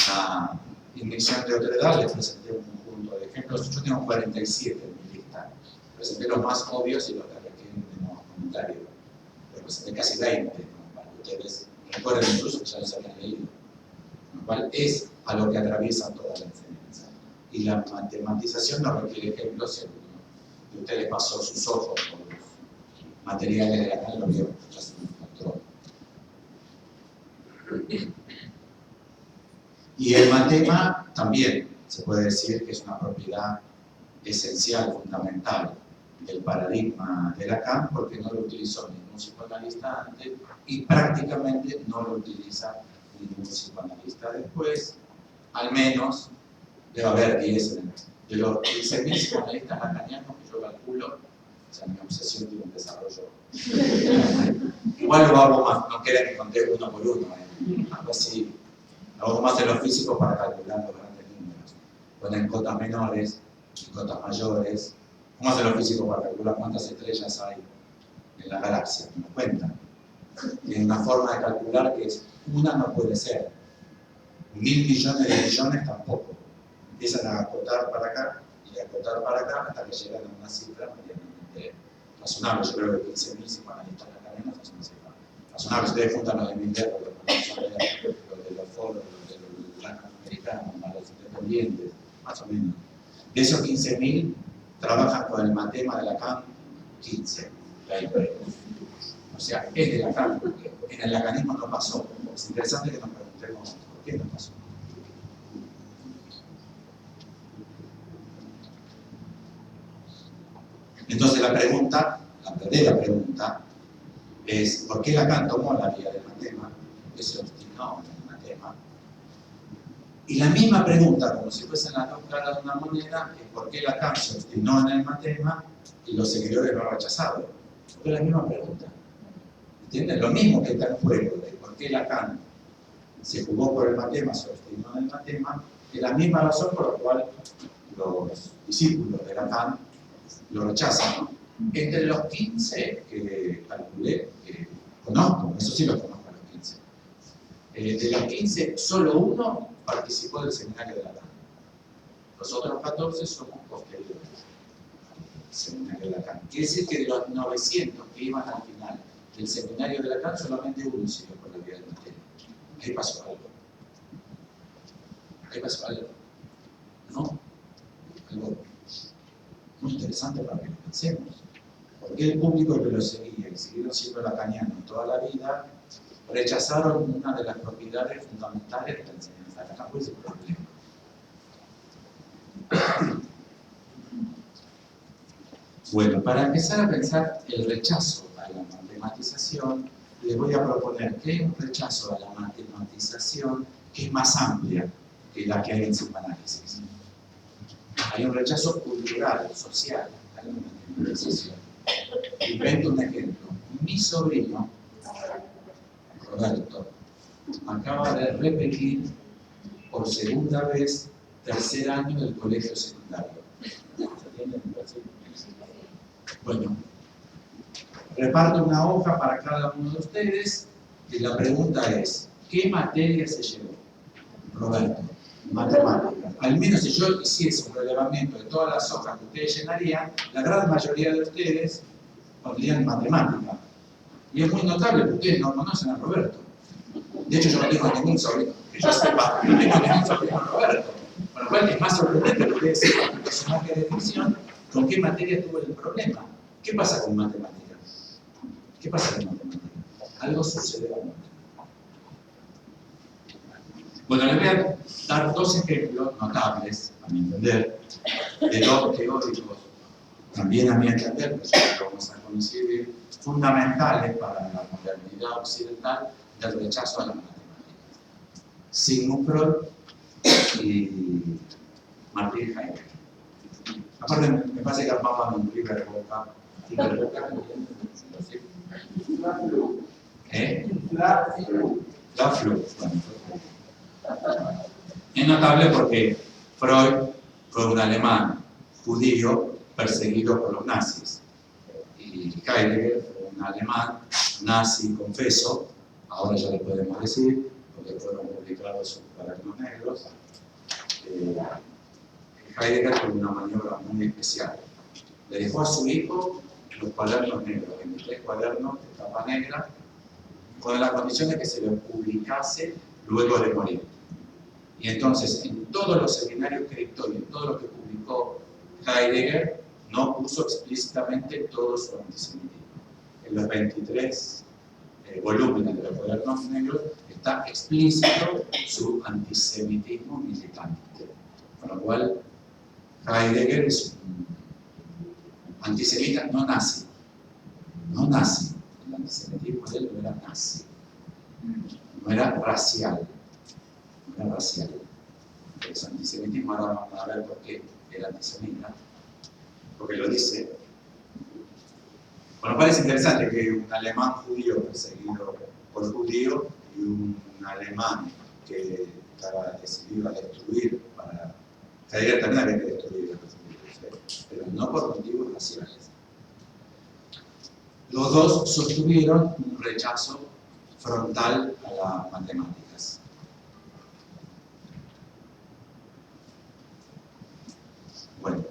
La inyección de otredad les presenté un conjunto de ejemplos. Yo tengo 47 en mi lista. Presenté los más obvios y los que requieren menos comentarios. Pero presenté casi 20, ¿no? Para que ustedes recuerden incluso que ya los habían leído. Con lo cual es a lo que atraviesa toda la enseñanza. Y la matematización no requiere ejemplos, si alguno de ustedes pasó sus ojos por los materiales de Lacan, lo vio, ya se lo encontró. Y el matema también se puede decir que es una propiedad esencial, fundamental del paradigma de Lacan, porque no lo utilizó ningún psicoanalista antes y prácticamente no lo utiliza ningún psicoanalista después, al menos debe haber 10 de los 15.000 psicoanalistas lacanianos que yo calculo. O sea, mi obsesión tiene un desarrollo. Igual lo hago más, no queda que conté uno por uno. Algo así. Hago más de los físicos para calcular los grandes números. Ponen cotas menores y cotas mayores. ¿Cómo hacen los físicos para calcular cuántas estrellas hay en la galaxia? No cuentan. Tienen una forma de calcular que es una no puede ser. 1.000 millones de millones tampoco. Empiezan a acotar para acá y a acotar para acá hasta que llegan a una cifra medianamente razonable. Yo creo que 15.000 psicoanalistas lacanianos es una cifra razonable. Ustedes juntan los de Mindero, los de los foros, los de los latinoamericanos, los independientes, más o menos. De esos 15.000 trabajan con el matema de Lacan 15, 20. O sea, es de Lacan, porque en el lacanismo no pasó. Es interesante que nos preguntemos por qué no pasó. Entonces la verdadera pregunta, es ¿por qué Lacan tomó la vía del matema? ¿Por qué se obstinó en el matema? Y la misma pregunta, como si fuesen las dos caras de una moneda, es ¿por qué Lacan se obstinó en el matema y los seguidores lo han rechazado? Porque es la misma pregunta. ¿Entienden? Lo mismo que está en juego de por qué Lacan se jugó por el matema, se obstinó en el matema, es la misma razón por la cual los discípulos de Lacan lo rechazan. Entre los 15 que calculé, que conozco, eso sí lo conozco a los 15, de los 15, solo uno participó del seminario de Lacan. Los otros 14 somos posteriores al seminario de Lacan. Quiere decir que de los 900 que iban al final del seminario de Lacan, solamente uno siguió por la vía del matema. Ahí pasó algo. Ahí pasó algo. ¿No? Algo muy interesante para que lo pensemos. Porque el público que lo seguía y siguieron siendo lacanianos toda la vida, rechazaron una de las propiedades fundamentales de la enseñanza de Lacan, fue ese problema. Bueno, para empezar a pensar el rechazo a la matematización, les voy a proponer que hay un rechazo a la matematización que es más amplia que la que hay en psicoanálisis. Hay un rechazo cultural, social a la matematización. Invento un ejemplo. Mi sobrino, Roberto, acaba de repetir por segunda vez tercer año del colegio secundario. Bueno, reparto una hoja para cada uno de ustedes y la pregunta es, ¿qué materia se llevó? Roberto, matemáticas. Al menos si yo hiciese un relevamiento de todas las hojas que ustedes llenarían, la gran mayoría de ustedes pondrían matemática. Y es muy notable que ustedes no conocen a Roberto. De hecho, yo no tengo ningún sobrino, que yo sepa, no tengo ningún sobrino a Roberto. Con lo cual es más sorprendente que ustedes sepan un personaje de ficción con qué materia tuvo el problema. ¿Qué pasa con matemáticas? ¿Qué pasa con matemáticas? Algo sucede con matemáticas. Bueno, les voy a dar dos ejemplos notables, a mi entender, de dos teóricos también a mi entender, pues lo vamos a coincidir, fundamentales para la modernidad occidental del rechazo a las matemáticas. Sigmund Freud y Martin Heidegger. Aparte, me parece que armaban un River Boca. La Flu. Es notable porque Freud fue un alemán judío perseguido por los nazis. Y Heidegger fue un alemán nazi confeso, ahora ya le podemos decir, porque fueron publicados sus cuadernos negros. Heidegger tuvo una maniobra muy especial. Le dejó a su hijo los cuadernos negros, 23 cuadernos de tapa negra, con la condición de que se los publicase luego de morir. Y entonces, en todos los seminarios que dictó y en todo lo que publicó Heidegger, no puso explícitamente todo su antisemitismo. En los 23 volúmenes de los cuadernos negros está explícito su antisemitismo militante. Con lo cual, Heidegger es un antisemita no nazi. No nazi. El antisemitismo de él no era nazi. No era racial. No era racial. El antisemitismo, ahora vamos a ver por qué era antisemita. Porque lo dice. Bueno, parece interesante que un alemán judío perseguido por judío y un alemán que estaba decidido a destruir para... Heidegger también había que destruir a los judíos, pero no por motivos raciales. Los dos sostuvieron un rechazo frontal a las matemáticas. Bueno,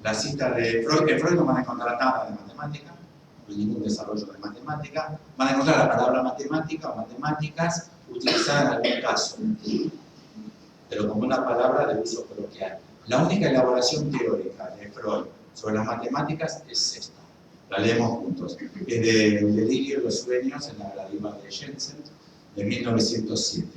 la cita de Freud, en Freud no van a encontrar nada de matemática, no hay ningún desarrollo de matemática, van a encontrar la palabra matemática o matemáticas utilizada en algún caso, pero como una palabra de uso coloquial. La única elaboración teórica de Freud sobre las matemáticas es esta. La leemos juntos. Es de El delirio de los sueños en la gradiva de Jensen, de 1907.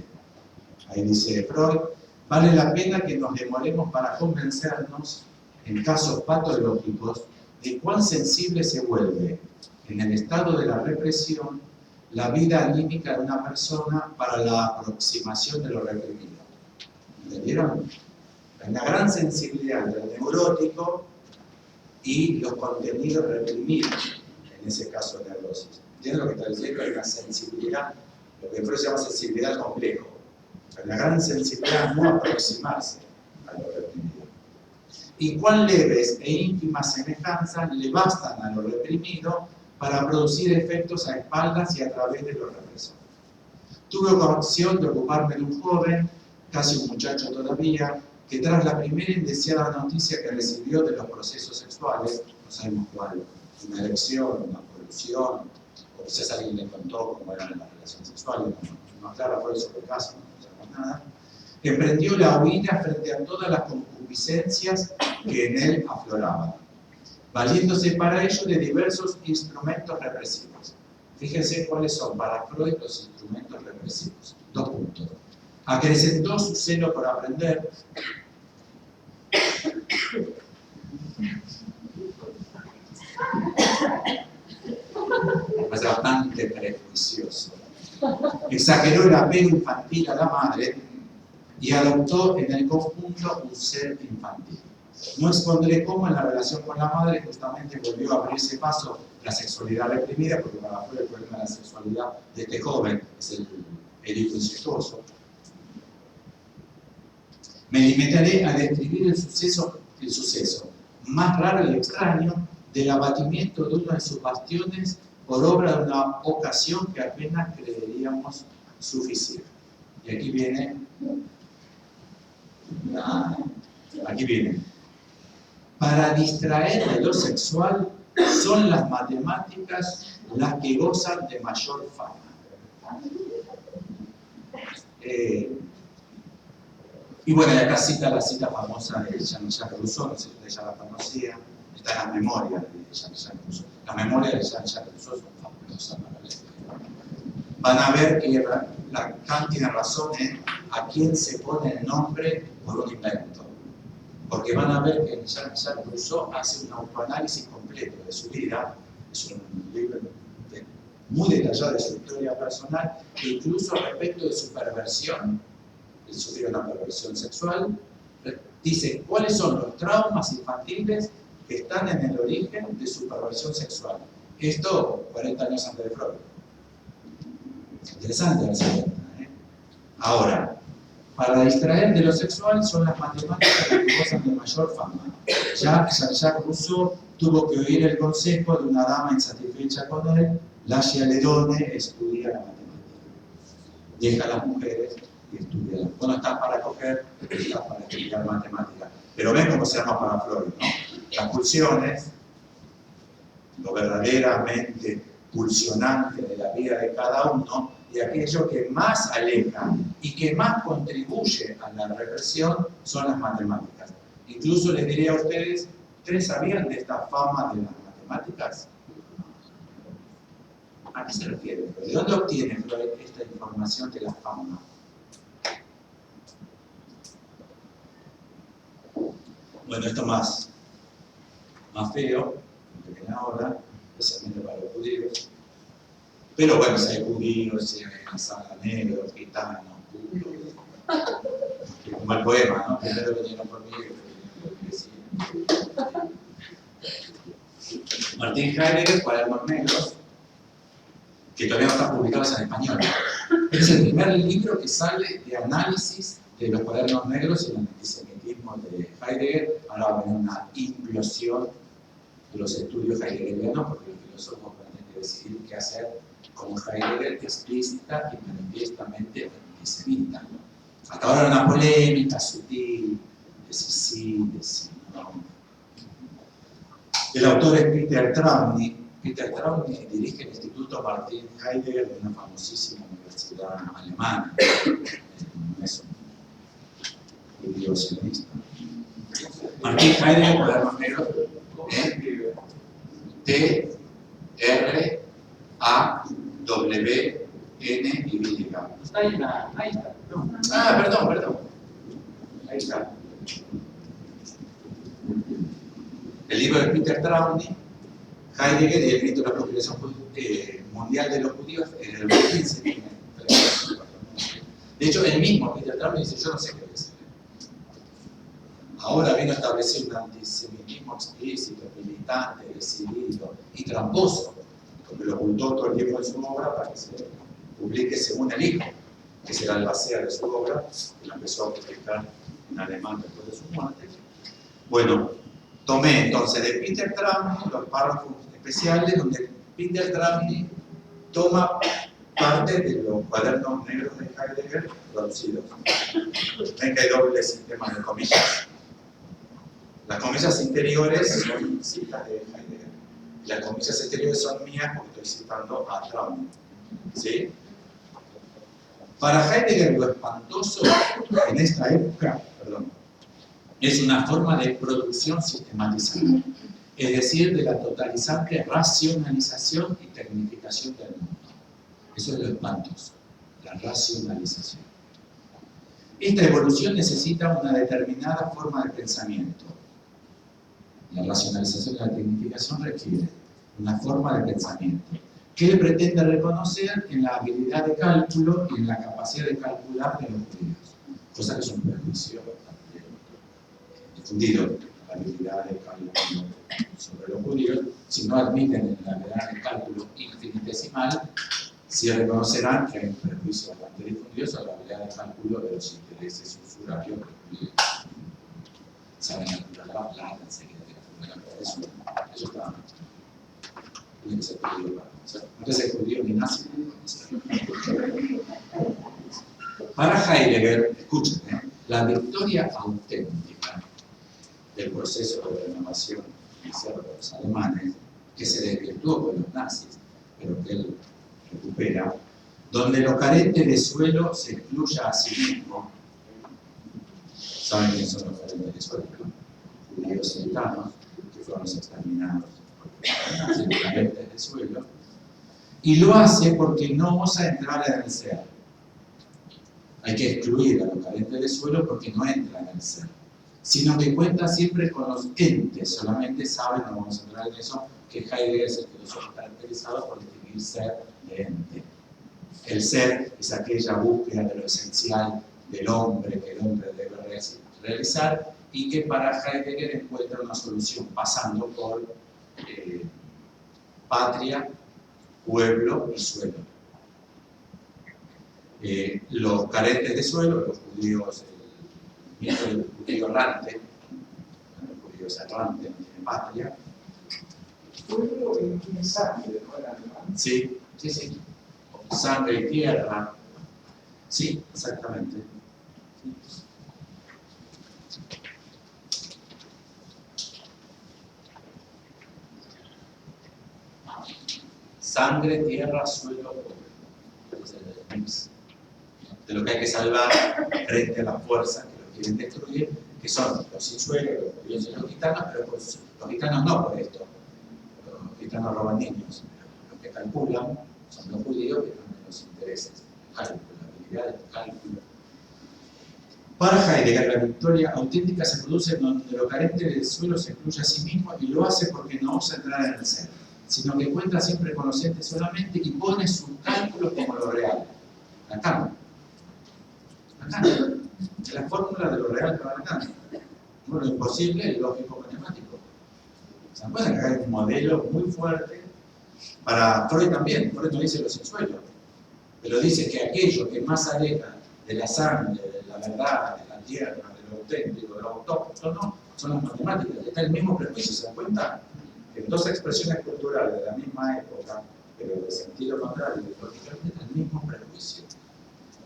Ahí dice Freud, vale la pena que nos demoremos para convencernos, en casos patológicos, de cuán sensible se vuelve, en el estado de la represión, la vida anímica de una persona para la aproximación de lo reprimido. ¿Entendieron? Hay una gran sensibilidad entre el neurótico y los contenidos reprimidos, en ese caso de neurosis. ¿Entienden lo que está diciendo? Hay una sensibilidad, lo que Freud se llama sensibilidad complejo. Hay una gran sensibilidad a no aproximarse a lo reprimido. Y cuán leves e ínfimas semejanzas le bastan a lo reprimido para producir efectos a espaldas y a través de lo represor. Tuve ocasión de ocuparme de un joven, casi un muchacho todavía, que tras la primera indeseada noticia que recibió de los procesos sexuales, no sabemos cuál, una erección, una polución, o quizás alguien le contó cómo eran las relaciones sexuales, no aclara por eso el caso, no sabemos nada, emprendió la huida frente a todas las concupiscencias que en él afloraban, valiéndose para ello de diversos instrumentos represivos. Fíjense cuáles son para Freud los instrumentos represivos. 2 puntos. Acrecentó su celo por aprender. Es bastante prejuicioso. Exageró el apego infantil a la madre y adoptó en el conjunto un ser infantil. No expondré cómo en la relación con la madre justamente volvió a abrirse paso la sexualidad reprimida, porque para Freud el problema de la sexualidad de este joven es el hijo incestuoso. Me limitaré a describir el suceso más raro y extraño del abatimiento de uno de sus bastiones por obra de una ocasión que apenas creeríamos suficiente. Y aquí viene, para distraer de lo sexual son las matemáticas las que gozan de mayor fama. Y bueno, acá cita la cita famosa de Jean-Jacques Rousseau, no sé si ustedes ya la conocía, está en las memorias de Jean-Jacques Rousseau. Las memorias de Jean-Jacques Rousseau son fabulosas para leer. Van a ver que Kant tiene razón en a quién se pone el nombre por un invento. porque van a ver que Jean-Jacques Rousseau hace un autoanálisis completo de su vida, es un libro muy detallado de su historia personal, e incluso respecto de su perversión, él sufrió una perversión sexual, dice cuáles son los traumas infantiles que están en el origen de su perversión sexual. Esto 40 años antes de Freud. Interesante la siguiente, ¿eh? Ahora, para distraer de lo sexual son las matemáticas las que gozan de mayor fama. Ya Jean-Jacques Rousseau tuvo que oír el consejo de una dama insatisfecha con él: la Gialedone estudia la matemática. Deja a las mujeres y estudia. Cuando estás para coger, estás para estudiar matemática. Pero ven cómo se llama para Freud, ¿no? Las pulsiones, lo verdaderamente pulsionante de la vida de cada uno, y aquello que más aleja y que más contribuye a la represión son las matemáticas. Incluso les diré a ustedes, ¿ustedes sabían de esta fama de las matemáticas? ¿A qué se refiere? ¿De dónde obtiene Freud esta información de la fama? Bueno, esto más feo, lo que viene ahora, especialmente para los judíos. Pero bueno, si hay judíos, si hay negros, gitanos, putos, como el poema, ¿no? Primero vinieron por mí, Martin Heidegger, Cuadernos Negros, que todavía no están publicados en español. Es el primer libro que sale de análisis de los Cuadernos Negros y el antisemitismo de Heidegger. Ahora va a venir una implosión de los estudios heideggerianos, porque los filósofos van a tener que decidir qué hacer con Heidegger, explícita y manifiestamente antisemita. Hasta ahora era una polémica sutil, de si sí, de si no. El autor es Peter Trautny. Peter Trautny dirige el Instituto Martin Heidegger de una famosísima universidad alemana. Es un judío sionista. Martin Heidegger, Cuadernos Negros, T-R-A-W-N-Y. Ahí está. Ah, perdón. Ahí está. El libro de Peter Trautny, Heidegger y el grito de la conspiración mundial de los judíos en el 2015. De hecho, el mismo Peter Trautny dice: yo no sé qué decir. Ahora vino a establecer un antisemitismo explícito, militante, decidido y tramposo, porque lo ocultó todo el tiempo en su obra para que se publique según el hijo, que será el albacea de su obra, que la empezó a publicar en alemán después de su muerte. Bueno, tomé entonces de Peter Trautny los párrafos especiales donde Peter Trautny toma parte de los Cuadernos Negros de Heidegger traducidos. Ven que hay doble sistema de comillas. Las comillas interiores son citas de Heidegger. Las comillas exteriores son mías porque estoy citando a Trautny. ¿Sí? Para Heidegger lo espantoso en esta época, es una forma de producción sistematizada, es decir, de la totalizante racionalización y tecnificación del mundo. Eso es lo espantoso, la racionalización. Esta evolución necesita una determinada forma de pensamiento. La racionalización y la tecnificación requiere una forma de pensamiento que él pretende reconocer en la habilidad de cálculo y en la capacidad de calcular de los judíos, cosa que es un prejuicio difundido. La habilidad de cálculo sobre los judíos, si no admiten la habilidad de cálculo infinitesimal, sí reconocerán que hay un prejuicio bastante difundido sobre la habilidad de cálculo de los intereses usurarios de los judíos. Saben calcular la plata, enseguida eso está. Tiene que ser judío. No que ser judío ni nazi. Para Heidegger, escuchen, la victoria auténtica del proceso de renovación iniciado por los alemanes, que se desvirtuó por los nazis, pero que él recupera, donde lo carente de suelo se excluya a sí mismo. ¿Saben quiénes son los carentes de suelo? Judíos y gitanos, que fueron los exterminados por los carentes de suelo, y lo hace porque no osa entrar en el ser. Hay que excluir a los carentes de suelo porque no entran en el ser. sino que cuenta siempre con los entes. Solamente saben, no vamos a entrar en eso, que Heidegger es el filósofo caracterizado por distinguir ser de ente. El ser es aquella búsqueda de lo esencial del hombre que el hombre debe realizar y que para Heidegger encuentra una solución pasando por patria, pueblo y suelo. Los carentes de suelo, los judíos, el mito del judío errante, el judío es errante, no tiene patria. Pueblo tiene sangre, ¿no? Era alemán. Sí, sí, sí. Sangre y tierra. Sí, exactamente. Sangre, tierra, suelo, pueblo. Es el mix de lo que hay que salvar frente a las fuerzas que lo quieren destruir, que son los sin suelo, los judíos y los gitanos, pero pues, los gitanos no por esto. Los gitanos roban niños. Los que calculan son los judíos que tienen los intereses, el cálculo, la habilidad del cálculo. Para Heidegger, la victoria auténtica se produce donde lo carente del suelo se incluye a sí mismo y lo hace porque no osa entrar en el ser, sino que cuenta siempre con los entes solamente y pone sus cálculos como lo real. Lacan. Es la fórmula de lo real para Lacan. Lo imposible y lógico matemático. ¿Se dan cuenta que hay un modelo muy fuerte? Para Freud también. Freud no dice lo sin suelo, pero dice que aquello que más aleja de la sangre, de la verdad, de la tierra, de lo auténtico, de lo autóctono, son las matemáticas. Está el mismo prejuicio, ¿se dan cuenta? En dos expresiones culturales de la misma época, pero de sentido contrario, lógicamente el mismo prejuicio.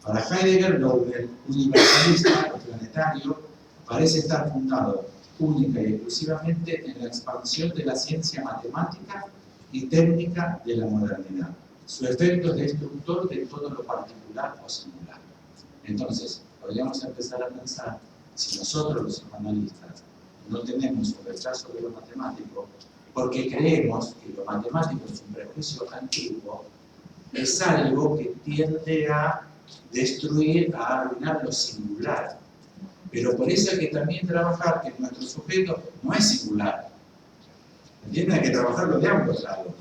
Para Heidegger, lo universalista, lo planetario, parece estar fundado única y exclusivamente en la expansión de la ciencia matemática y técnica de la modernidad. Su efecto es destructor de todo lo particular o singular. Entonces, podríamos empezar a pensar, si nosotros los psicoanalistas no tenemos un rechazo de lo matemático, porque creemos que lo matemático es un prejuicio antiguo, es algo que tiende a destruir, a arruinar lo singular. Pero por eso hay que también trabajar que nuestro sujeto no es singular. ¿Entienden? Hay que trabajarlo de ambos lados.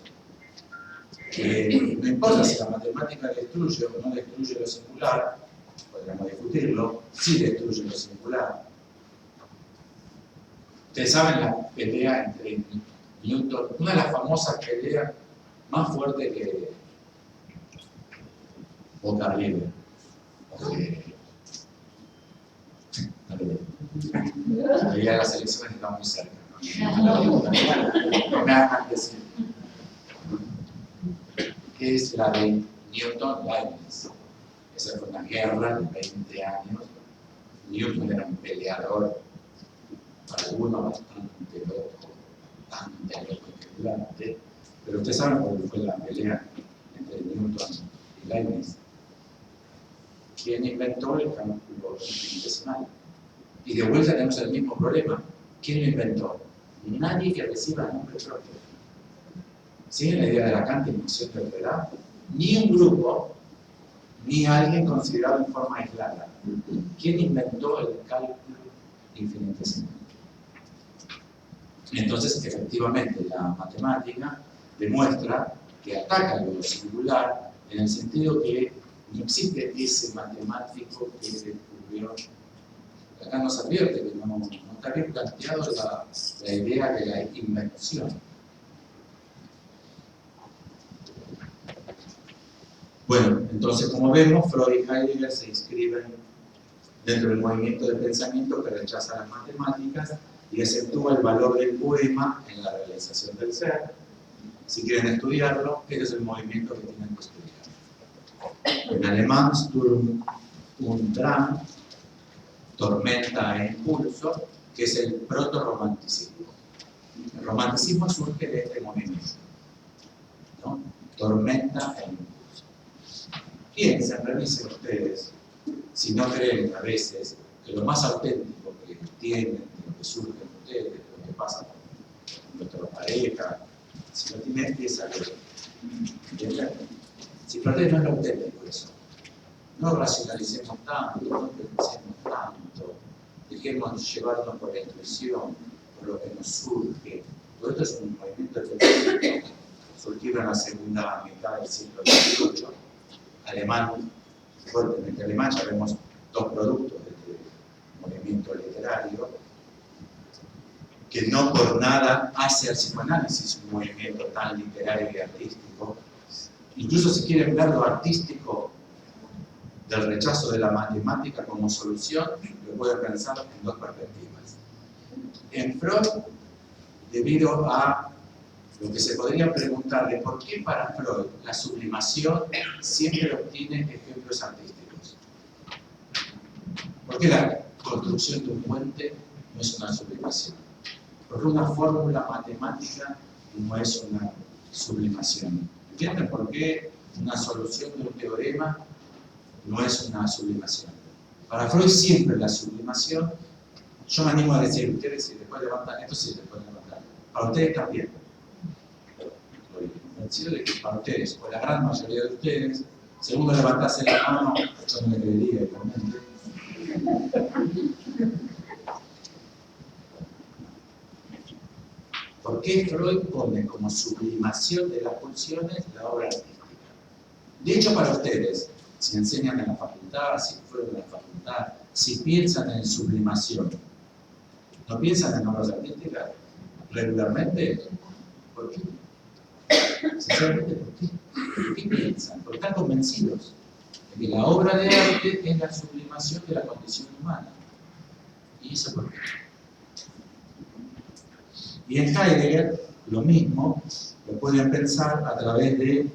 No importa si la matemática destruye o no destruye lo singular, podríamos discutirlo, sí destruye lo singular. Ustedes saben la pelea entre Newton, una de las famosas peleas más fuertes que Boca River. La idea de las elecciones está muy cerca. No me hagan decir. Que es la de Newton-Leibniz. Esa fue una guerra de 20 años. Newton era un peleador, para algunos bastante loco, especulante, pero ustedes saben cuál fue la pelea entre Newton y Leibniz. ¿Quién inventó el cálculo infinitesimal? Y de vuelta tenemos el mismo problema. ¿Quién lo inventó? Nadie que reciba nombre propio. ¿Siguen la idea de Lacan de noción de verdad? Ni un grupo, ni alguien considerado en forma aislada. ¿Quién inventó el cálculo infinitesimal? Entonces, efectivamente, la matemática demuestra que ataca lo singular en el sentido que no existe ese matemático que descubrió. Acá nos advierte que no está bien planteado la idea de la invención. Bueno, entonces, como vemos, Freud y Heidegger se inscriben dentro del movimiento de pensamiento que rechaza las matemáticas y acentúa el valor del poema en la realización del ser. Si quieren estudiarlo, este es el movimiento que tienen que estudiar. En alemán, Sturm und Drang, tormenta e impulso, que es el proto-romanticismo. El romanticismo surge de este movimiento, ¿no? Tormenta e impulso. Piensen, revisen ustedes, si no creen a veces que lo más auténtico que tienen, de lo que surge en ustedes, de lo que pasa con nuestra pareja, si no tienen esa ley. Si para ustedes no es lo auténtico eso, no racionalicemos tanto, no pensemos tanto, dejemos llevarnos por la intuición, por lo que nos surge. Todo esto es un movimiento filosófico surgido en la segunda mitad del siglo XVIII, alemán, fuertemente alemán. Ya vemos dos productos de este movimiento literario, que no por nada hace al psicoanálisis un movimiento tan literario y artístico. Incluso si quieren ver lo artístico del rechazo de la matemática como solución, lo pueden pensar en dos perspectivas. En Freud, debido a lo que se podría preguntar de por qué para Freud la sublimación siempre obtiene ejemplos artísticos. ¿Por qué la construcción de un puente no es una sublimación? Porque una fórmula matemática no es una sublimación. ¿Entienden por qué una solución de un teorema no es una sublimación? Para Freud siempre la sublimación, yo me animo a decir, ustedes si después levantan esto, sí se pueden levantar. Para ustedes también. Estoy convencido de que para ustedes, o la gran mayoría de ustedes, según levantase la mano, yo no me creería igualmente. ¿Por qué Freud pone como sublimación de las pulsiones la obra artística? De hecho, para ustedes, si enseñan en la facultad, si fueron de la facultad, si piensan en sublimación, ¿no piensan en obras artísticas regularmente? ¿Por qué? Sinceramente, ¿por qué? ¿Por qué piensan? Porque están convencidos de que la obra de arte es la sublimación de la condición humana. ¿Y eso por qué? Y en Heidegger, lo mismo, lo pueden pensar a través de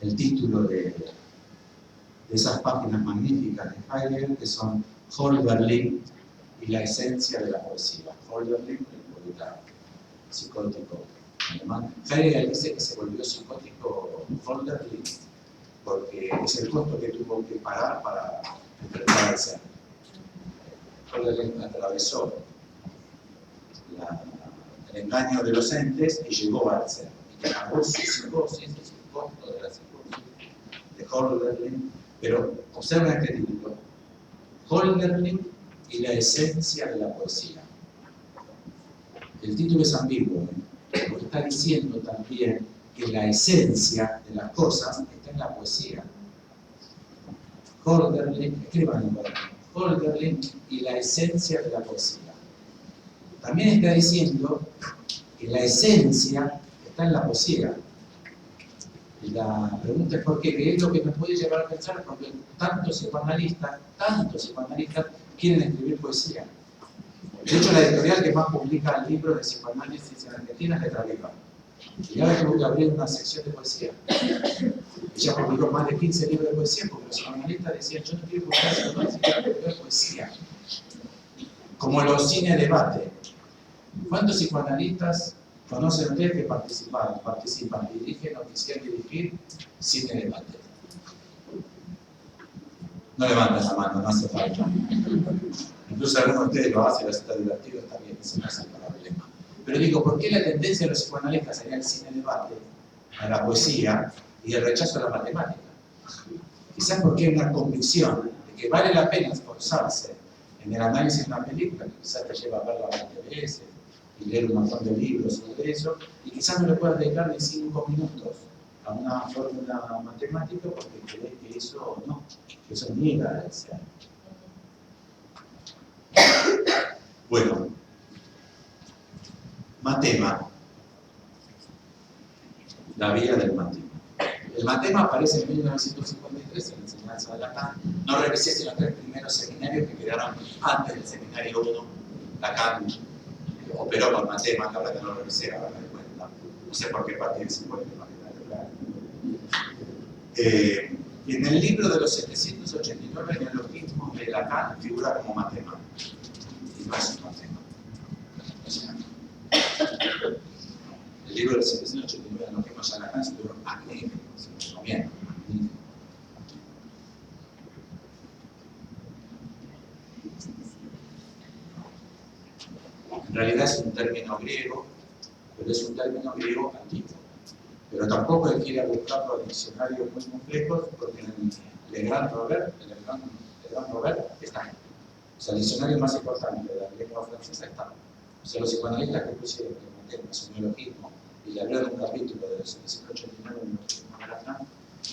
el título de esas páginas magníficas de Heidegger, que son Hölderlin y la esencia de la poesía. Hölderlin, el poeta psicótico alemán. Heidegger dice que se volvió psicótico Hölderlin porque es el costo que tuvo que pagar para enfrentar al ser. Hölderlin atravesó el engaño de los entes y llegó al ser. Y que pagó su psicosis, el costo de la psicosis de Hölderlin. Pero observen este título: Hölderlin y la esencia de la poesía. El título es ambiguo, porque está diciendo también que la esencia de las cosas está en la poesía. Hölderlin, escriban en el cuaderno, Hölderlin y la esencia de la poesía. También está diciendo que la esencia está en la poesía. Y la pregunta es por qué, que es lo que nos puede llevar a pensar, porque tantos psicoanalistas quieren escribir poesía. De hecho, la editorial que más publica libros de psicoanálisis en Argentina es Letra Viva. Y ahora tuvo que abrir una sección de poesía. Ella publicó más de 15 libros de poesía, porque los psicoanalistas decían, yo no quiero publicar psicoanálisis, quiero publicar poesía. Como los cine debate. ¿Cuántos psicoanalistas conocen ustedes que participan, dirigen o quisieran dirigir cine debate? No levanten la mano, no hace falta. Incluso algunos de ustedes lo hacen, les está divertido, está bien, ese no es el problema. Pero digo, ¿por qué la tendencia de los psicoanalistas sería el cine debate, a la poesía y el rechazo a la matemática? Quizás porque hay una convicción de que vale la pena esforzarse en el análisis de una película, que quizás te lleva a verla 20 veces, y leer un montón de libros sobre eso, y quizás no le puedas dedicar ni 5 minutos a una fórmula matemática porque crees que eso no, que eso niega el ser. Bueno, Matema, la vía del Matema. El Matema aparece en 1953 en la enseñanza de Lacan. No revisé si los 3 primeros seminarios que quedaron antes del seminario 1, Lacan operó con Matema, que ahora que no lo revisé, ahora me doy cuenta. No sé por qué partir se puede imaginar. Y en el libro de los 789 neologismos de Lacan figura como Matema. Y no es un Matema. El libro de los 789 neologismos de Lacan es un libro magnífico, se lo recomiendo. En realidad es un término griego, pero es un término griego antiguo. Pero tampoco él quiere buscarlo en diccionarios muy complejos, porque en el Grand Robert está. O sea, el diccionario más importante de la lengua francesa está. O sea, los psicoanalistas que pusieron el tema neologismo y le abrieron un capítulo de 1789 en Lacan,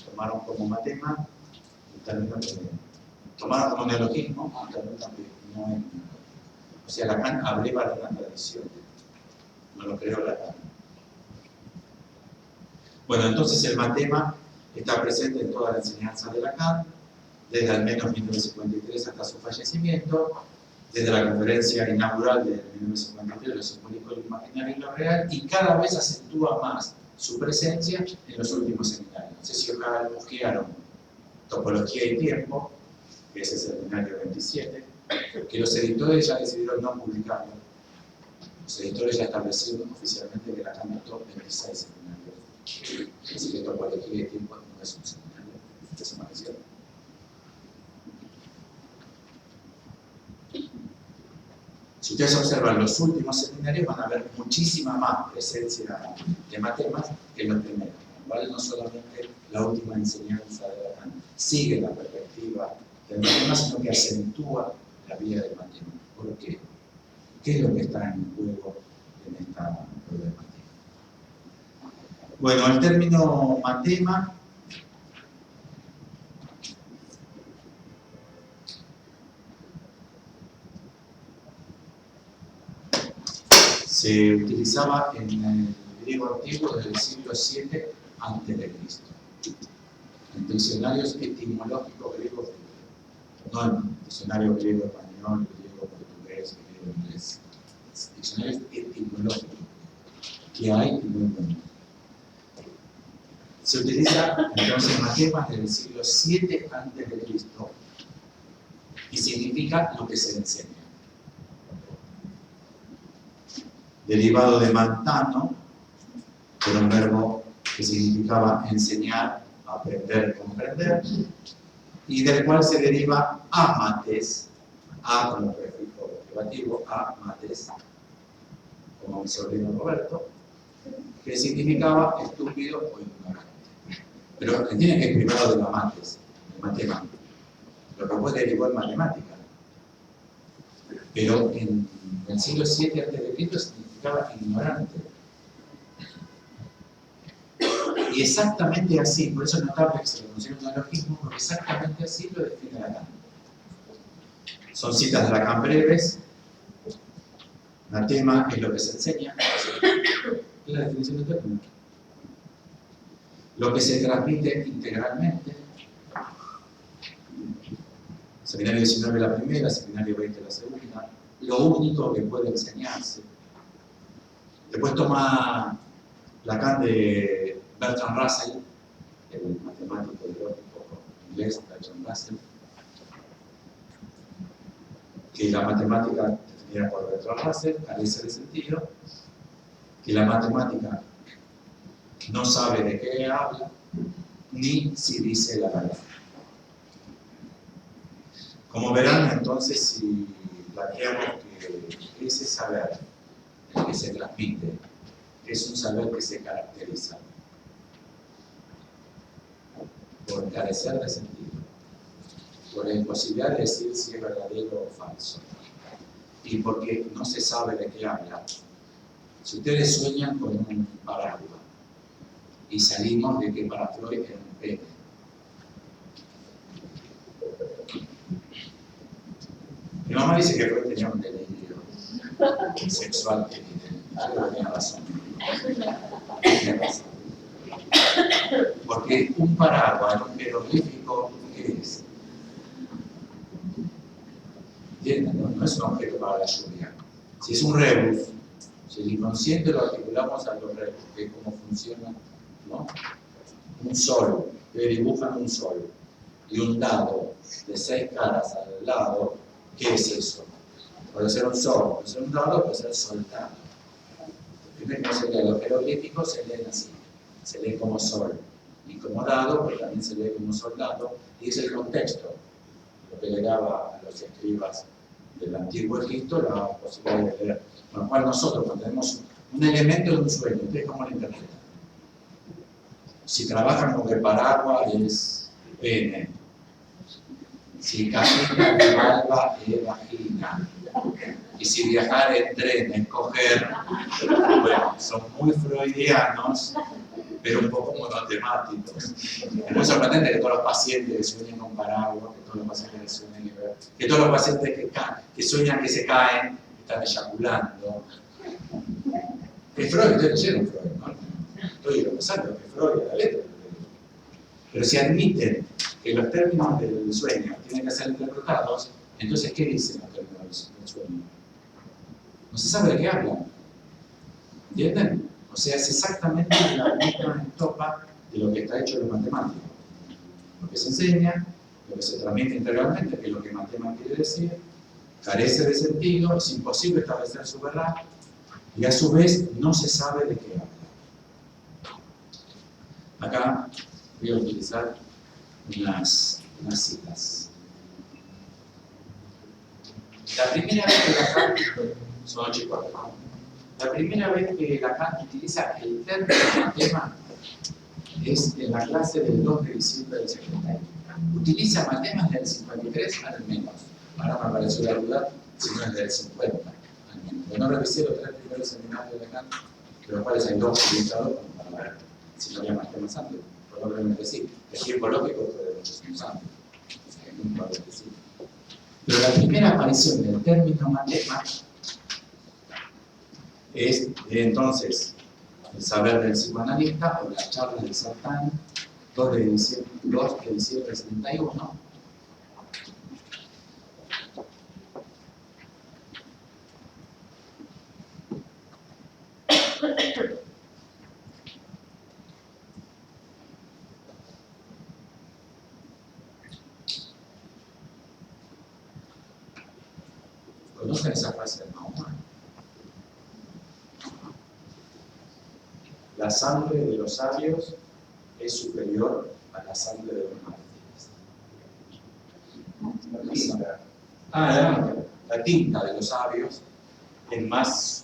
tomaron como matema un término que tomaron como neologismo un término que no es neológico. O sea, Lacan abreva de una tradición, no lo creó Lacan. Bueno, entonces el matema está presente en toda la enseñanza de Lacan, desde al menos 1953 hasta su fallecimiento, desde la conferencia inaugural de 1953, lo simbólico, lo imaginario y lo real, y cada vez acentúa más su presencia en los últimos seminarios. No sé si ojearon Topología y Tiempo, que es el seminario 27, que los editores ya decidieron no publicarlo. Los editores ya establecieron oficialmente que Lacan notó 26 seminarios. Así que Topología y Tiempo no es un seminario, es una versión. Si ustedes observan los últimos seminarios, van a ver muchísima más presencia de matemas que en los primeros. ¿Vale? No solamente la última enseñanza de Lacan sigue la perspectiva del matema, sino que acentúa la vida del matema. ¿Por qué? ¿Qué es lo que está en juego en esta problemática? Bueno, el término matema se utilizaba en el griego antiguo desde el siglo VII a.C. en diccionarios etimológicos griegos, no en diccionario griego español, griego portugués, griego inglés, diccionarios etimológicos que hay en el mundo. Se utiliza entonces matemas desde el siglo VII a.C. y significa lo que se enseña. Derivado de mantano, que era un verbo que significaba enseñar, aprender, comprender, y del cual se deriva amates, a como prefijo privativo, amates, como mi sobrino Roberto, que significaba estúpido o ignorante. Pero tiene que es privado de amates, de matemática, lo que después derivó en matemática. Pero en el siglo VII a.C. significaba ignorante. Y exactamente así, por eso es notable que se le conoce un neologismo, porque exactamente así lo define Lacan. Son citas de Lacan breves, matema es lo que se enseña, es la definición del término. Lo que se transmite integralmente, seminario 19 la primera, seminario 20 la segunda, lo único que puede enseñarse. Después toma Lacan de Bertrand Russell, el matemático teórico inglés Bertrand Russell, que la matemática definida por Bertrand Russell carece de sentido, que la matemática no sabe de qué habla, ni si dice la verdad. Como verán, entonces, si planteamos que ese saber, el que se transmite, es un saber que se caracteriza por carecer de sentido, por la imposibilidad de decir si es verdadero o falso, y porque no se sabe de qué habla. Si ustedes sueñan con un paraguas y salimos de que para Freud era un pene, mi mamá dice que Freud tenía un delirio sexual evidente. Yo creo que tenía razón. Porque un paraguas, un jeroglífico, ¿qué es? ¿Entienden? No es un objeto para la lluvia. Si es un rebus, si el inconsciente lo articulamos a los rebus, que es cómo funciona, ¿no? Un sol, que dibujan un sol, y un dado de 6 caras al lado, ¿qué es eso? Puede ser un sol, puede ser un dado, puede ser soldado. Los jeroglíficos se leen así, se lee como sol y como dado, pero también se lee como soldado, y es el contexto lo que le daba a los escribas del antiguo Egipto la posibilidad de leer. Con lo cual nosotros, cuando tenemos un elemento de un sueño, ¿ustedes cómo lo interpretan? Si trabajan con que paraguas es pene, Si camina de valva es vagina. Y si viajar en tren es coger, bueno, son muy freudianos, pero un poco monotemáticos. Es muy sorprendente que todos los pacientes sueñen con paraguas, que todos los pacientes que sueñen que todos los pacientes que sueñan que se caen están eyaculando. Que Freud, yo leyeron Freud, ¿no? Estoy pensando que Freud la letra. Pero si admiten que los términos del sueño tienen que ser interpretados, entonces, ¿qué dicen los términos del sueño? No se sabe de qué hablan. ¿Entienden? O sea, es exactamente la misma estopa de lo que está hecho en matemático. Lo que se enseña, lo que se transmite integralmente, que es lo que matemática quiere decir, carece de sentido, es imposible establecer su verdad, y a su vez no se sabe de qué habla. Acá voy a utilizar unas citas. La primera vez que Lacan, son 8 y 4, la primera vez que Lacan utiliza el término matema es en la clase del 2 de diciembre del 71. Utiliza matemas del 53 al menos. Ahora me pareció la duda si no es del 50 al menos. Pero no revisé los 3 primeros seminarios de Lacan, de los cuales hay 2 utilizados para ver si no había matemas antes. Probablemente sí. El tiempo lógico fue de muchos años antes. O sea, que muy probablemente sí. Pero la primera aparición del término matema es de entonces el saber del psicoanalista o las charlas del Sartán, 2 de diciembre del 71. ¿Conocen esa frase de Mahoma? La sangre de los sabios es superior a la sangre de los mártires. La tinta de los sabios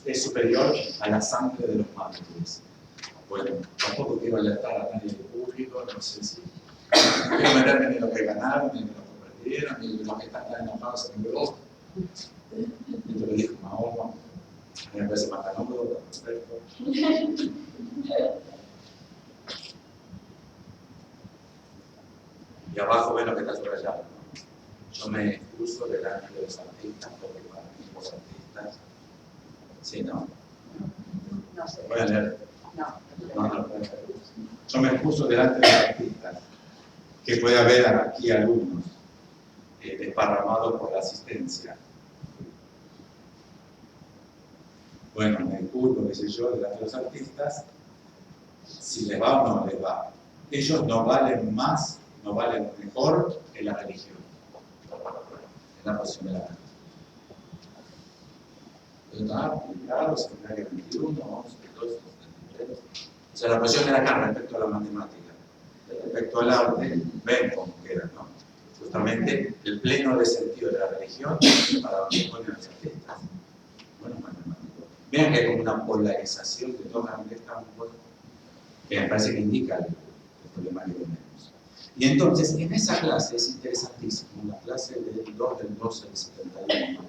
es superior a la sangre de los mártires. Bueno, tampoco quiero alertar a nadie del público, no sé si no quiero meterme ni en lo que ganaron, ni en lo que perdieron, ni en los que están tan enojados en mi voz. Esto lo dijo Mahoma, a mí me parece más canudo, perfecto. Y abajo ven lo que está subrayado, ¿no? Yo me excuso delante de los artistas, porque para mí los artistas... ¿Sí, no? No sé. Voy a leer. No. Yo me excuso delante de los artistas, que puede haber aquí alumnos desparramados por la asistencia. Bueno, me disculpo, qué sé yo, delante de los artistas, si les va o no les va. Ellos no valen más, no valen mejor que la religión. Es la posición de la religión. Pero está publicado, seminario 21, 11, 12, 73. O sea, la posición de la Lacan respecto a la matemática, respecto al arte, ven cómo queda, ¿no? Justamente el pleno de sentido de la religión para donde ponen los artistas. Bueno, matemáticos. Vean que hay como una polarización de dos grandes campos que me parece que indica el problema que tenemos. Y entonces, en esa clase es interesantísimo, la clase del 2 del 12 del 71.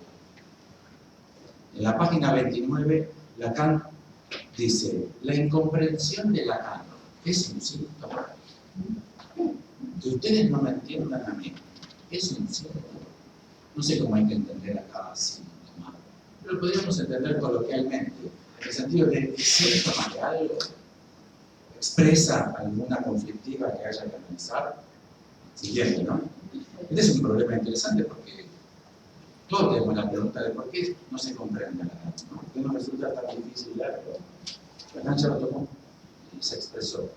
En la página 29, Lacan dice: la incomprensión de Lacan es un síntoma. Que ustedes no me entiendan a mí, es un síntoma. No sé cómo hay que entender a cada síntoma, pero podríamos entender coloquialmente, en el sentido de que síntoma de algo expresa alguna conflictiva que haya que analizar. Siguiente, ¿no? Este es un problema interesante porque todos tenemos la pregunta de por qué no se comprende la Lacan, ¿no? ¿Por qué nos resulta tan difícil leerlo? Lacan ya lo tomó y se expresó.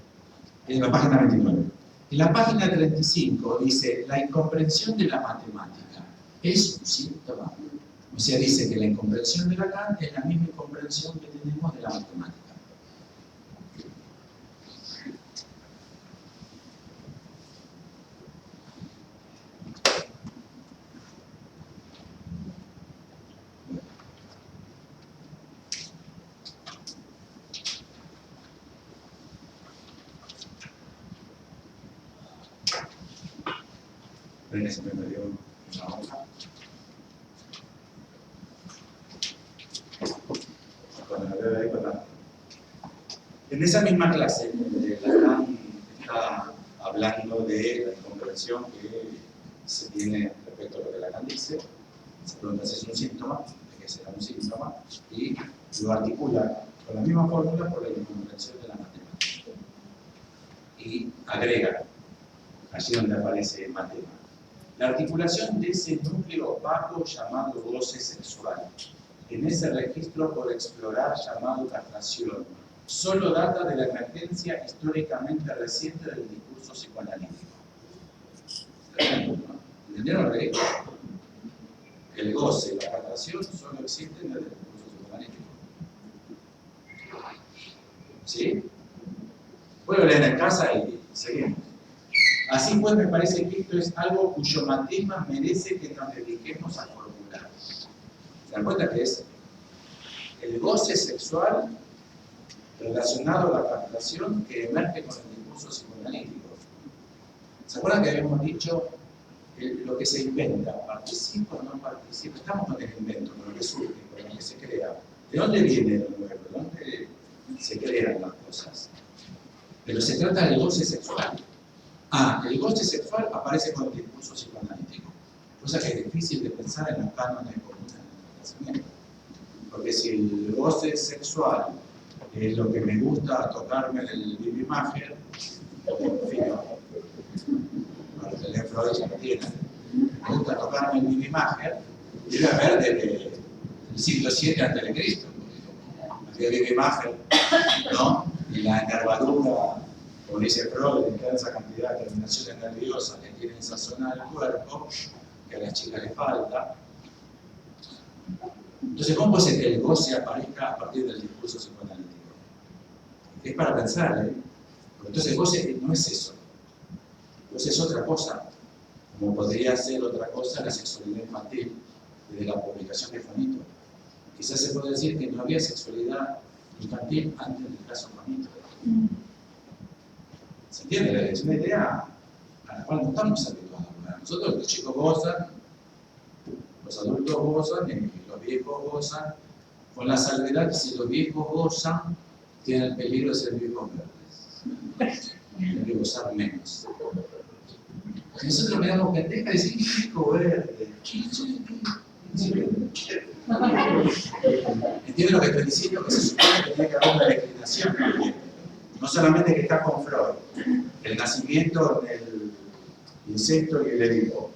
En la página 29. En la página 35 dice: la incomprensión de la matemática es un síntoma. O sea, dice que la incomprensión de Lacan es la misma incomprensión que tenemos de la matemática. Ven que se me perdió una hoja. Cuando la veo ahí, pues, en esa misma clase, Lacan está hablando de la incomprensión que se tiene respecto a lo que Lacan dice. Se pregunta si es un síntoma, de que será un síntoma, y lo articula con la misma fórmula por la incomprensión de la matemática. Y agrega, allí donde aparece matema, la articulación de ese núcleo opaco llamado goce sexual, en ese registro por explorar llamado castración, solo data de la emergencia históricamente reciente del discurso psicoanalítico. ¿Entendieron lo que digo? El goce y la castración solo existen desde el discurso psicoanalítico. ¿Sí? Puedo leer en casa y seguimos. Así pues, me parece que esto es algo cuyo matema merece que nos dediquemos a formular. ¿Se dan cuenta que es el goce sexual relacionado a la castración que emerge con el discurso psicoanalítico? ¿Se acuerdan que habíamos dicho que lo que se inventa, participa o no participa? Estamos con el invento, con lo que surge, con lo que se crea. ¿De dónde viene lo nuevo? ¿De dónde se crean las cosas? Pero se trata del goce sexual. El goce sexual aparece con el discurso psicoanalítico, cosa que es difícil de pensar en los cánones comunes del pensamiento. Porque si el goce sexual es lo que me gusta tocarme del Bibi Maher, en fin, el Freud ya lo tiene, me gusta tocarme el Bibi Maher, debe haber desde el siglo VII a.C. Había Bibi Maher, ¿no? Y la enervadura, como dice Freud, de toda esa cantidad de terminaciones nerviosas que tiene esa zona del cuerpo, que a las chicas les falta. Entonces, ¿cómo puede ser que el goce aparezca a partir del discurso psicoanalítico? Es para pensar, ¿eh? Porque entonces el goce no es eso. El goce es otra cosa, como podría ser otra cosa la sexualidad infantil desde la publicación de Juanito. Quizás se puede decir que no había sexualidad infantil antes del caso Juanito. ¿Se entiende? Es una idea a la cual no estamos habituados. Nosotros los chicos gozan, los adultos gozan y los viejos gozan, con la salvedad que si los viejos gozan, tienen el peligro de ser viejos verdes. Tienen que gozar menos. Nosotros miramos pendeja y decimos, viejo verde. ¿Entienden lo que estoy diciendo? Que se supone que tiene que haber una declinación también. No solamente que está con Freud, el nacimiento del insecto y el Edipo,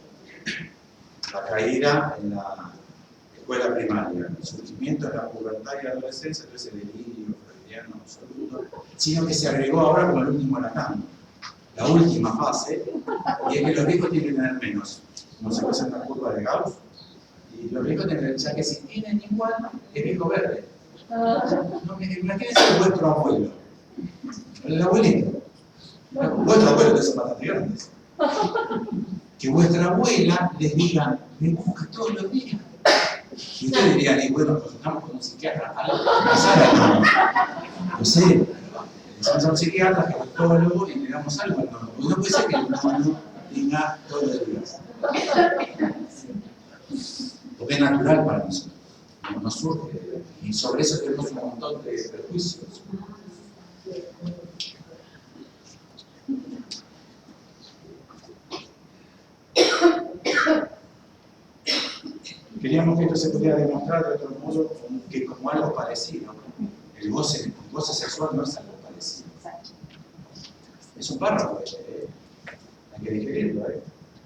la caída en la escuela primaria, el surgimiento de la pubertad y la adolescencia, entonces el delirio freudiano absoluto, sino que se agregó ahora como el último Lacan, la última fase, y es que los viejos tienen que tener menos. Como se pasa en la curva de Gauss, y los viejos tienen, ya que si tienen igual, es viejo verde. No, imagínense vuestro abuelo, el abuelito, vuestro abuelo de esos bastante grandes. Que vuestra abuela les diga, me busca todos los días. Y ustedes dirían, y bueno, consultamos con un psiquiatra, algo que pasara, no sé, le decimos a un psiquiatra, que es psicólogo, y le damos algo al nono. Porque no puede ser que el nono diga todos los días. Porque es natural para nosotros, no surge. Y sobre eso tenemos un montón de prejuicios. Queríamos que esto se pudiera demostrar de otro modo que como algo parecido. El goce sexual no es algo parecido. Es un párrafo, hay que digerirlo.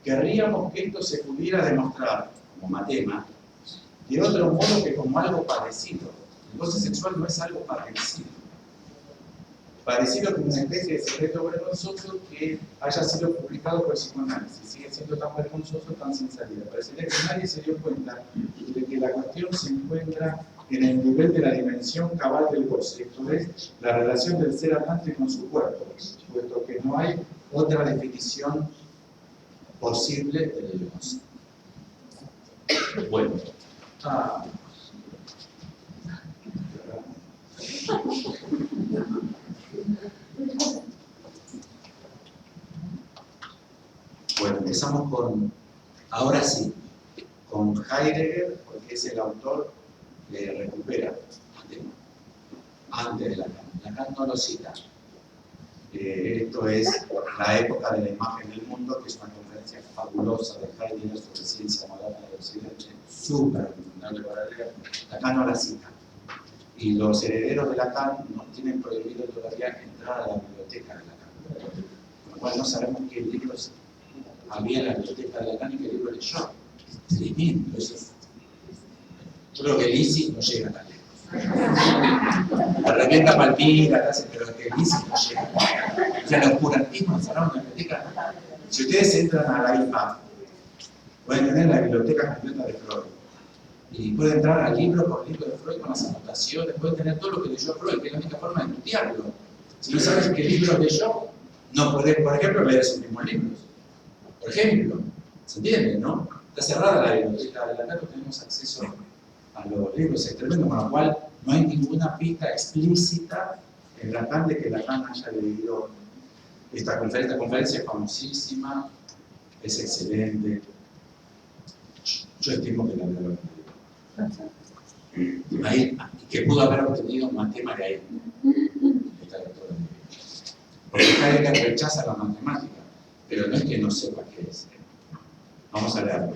Querríamos que esto se pudiera demostrar como matema de otro modo que como algo parecido. El goce sexual no es algo parecido. Parecido como una especie de secreto vergonzoso que haya sido publicado por el psicoanálisis. Sigue siendo tan vergonzoso, tan sin salida. Parecería que nadie se dio cuenta de que la cuestión se encuentra en el nivel de la dimensión cabal del goce, esto es, la relación del ser amante con su cuerpo, puesto que no hay otra definición posible del goce. Bueno. Bueno, empezamos con, ahora sí, con Heidegger, porque es el autor que recupera el tema, antes de Lacan. Lacan no lo cita. Esto es la época de la imagen del mundo, que es una conferencia fabulosa de Heidegger sobre ciencia moderna de Occidente, súper recomendable para leer. Lacan no la cita. Y los herederos de Lacan no tienen prohibido todavía entrar a la biblioteca de Lacan. Con lo cual no sabemos qué libros había en la biblioteca de Lacan y qué libro leyó. Tremendo, eso es. Yo creo que Lisi no llega tan lejos. La revienta Palmira, pero que Lisi no llega. O sea, el oscurantismo encerrado en la biblioteca. Si ustedes entran a la IPA, pueden tener la biblioteca completa de Freud. Y pueden entrar al libro por libro de Freud con las anotaciones, pueden tener todo lo que leyó Freud, que es la única forma de estudiarlo. Si no sabes qué libro leyó, no podés, por ejemplo, leer sus mismos libros. Por ejemplo, ¿se entiende, no? Está cerrada la biblioteca de Lacan, no tenemos acceso a los libros, es tremendo, con lo cual no hay ninguna pista explícita en Lacan de que Lacan haya leído esta conferencia es famosísima, es excelente. Yo estimo que la debe haber leído. Ahí, que pudo haber obtenido matemática ahí, esta lectura. Porque Heidegger rechaza la matemática, pero no es que no sepa qué es. Vamos a leerlo.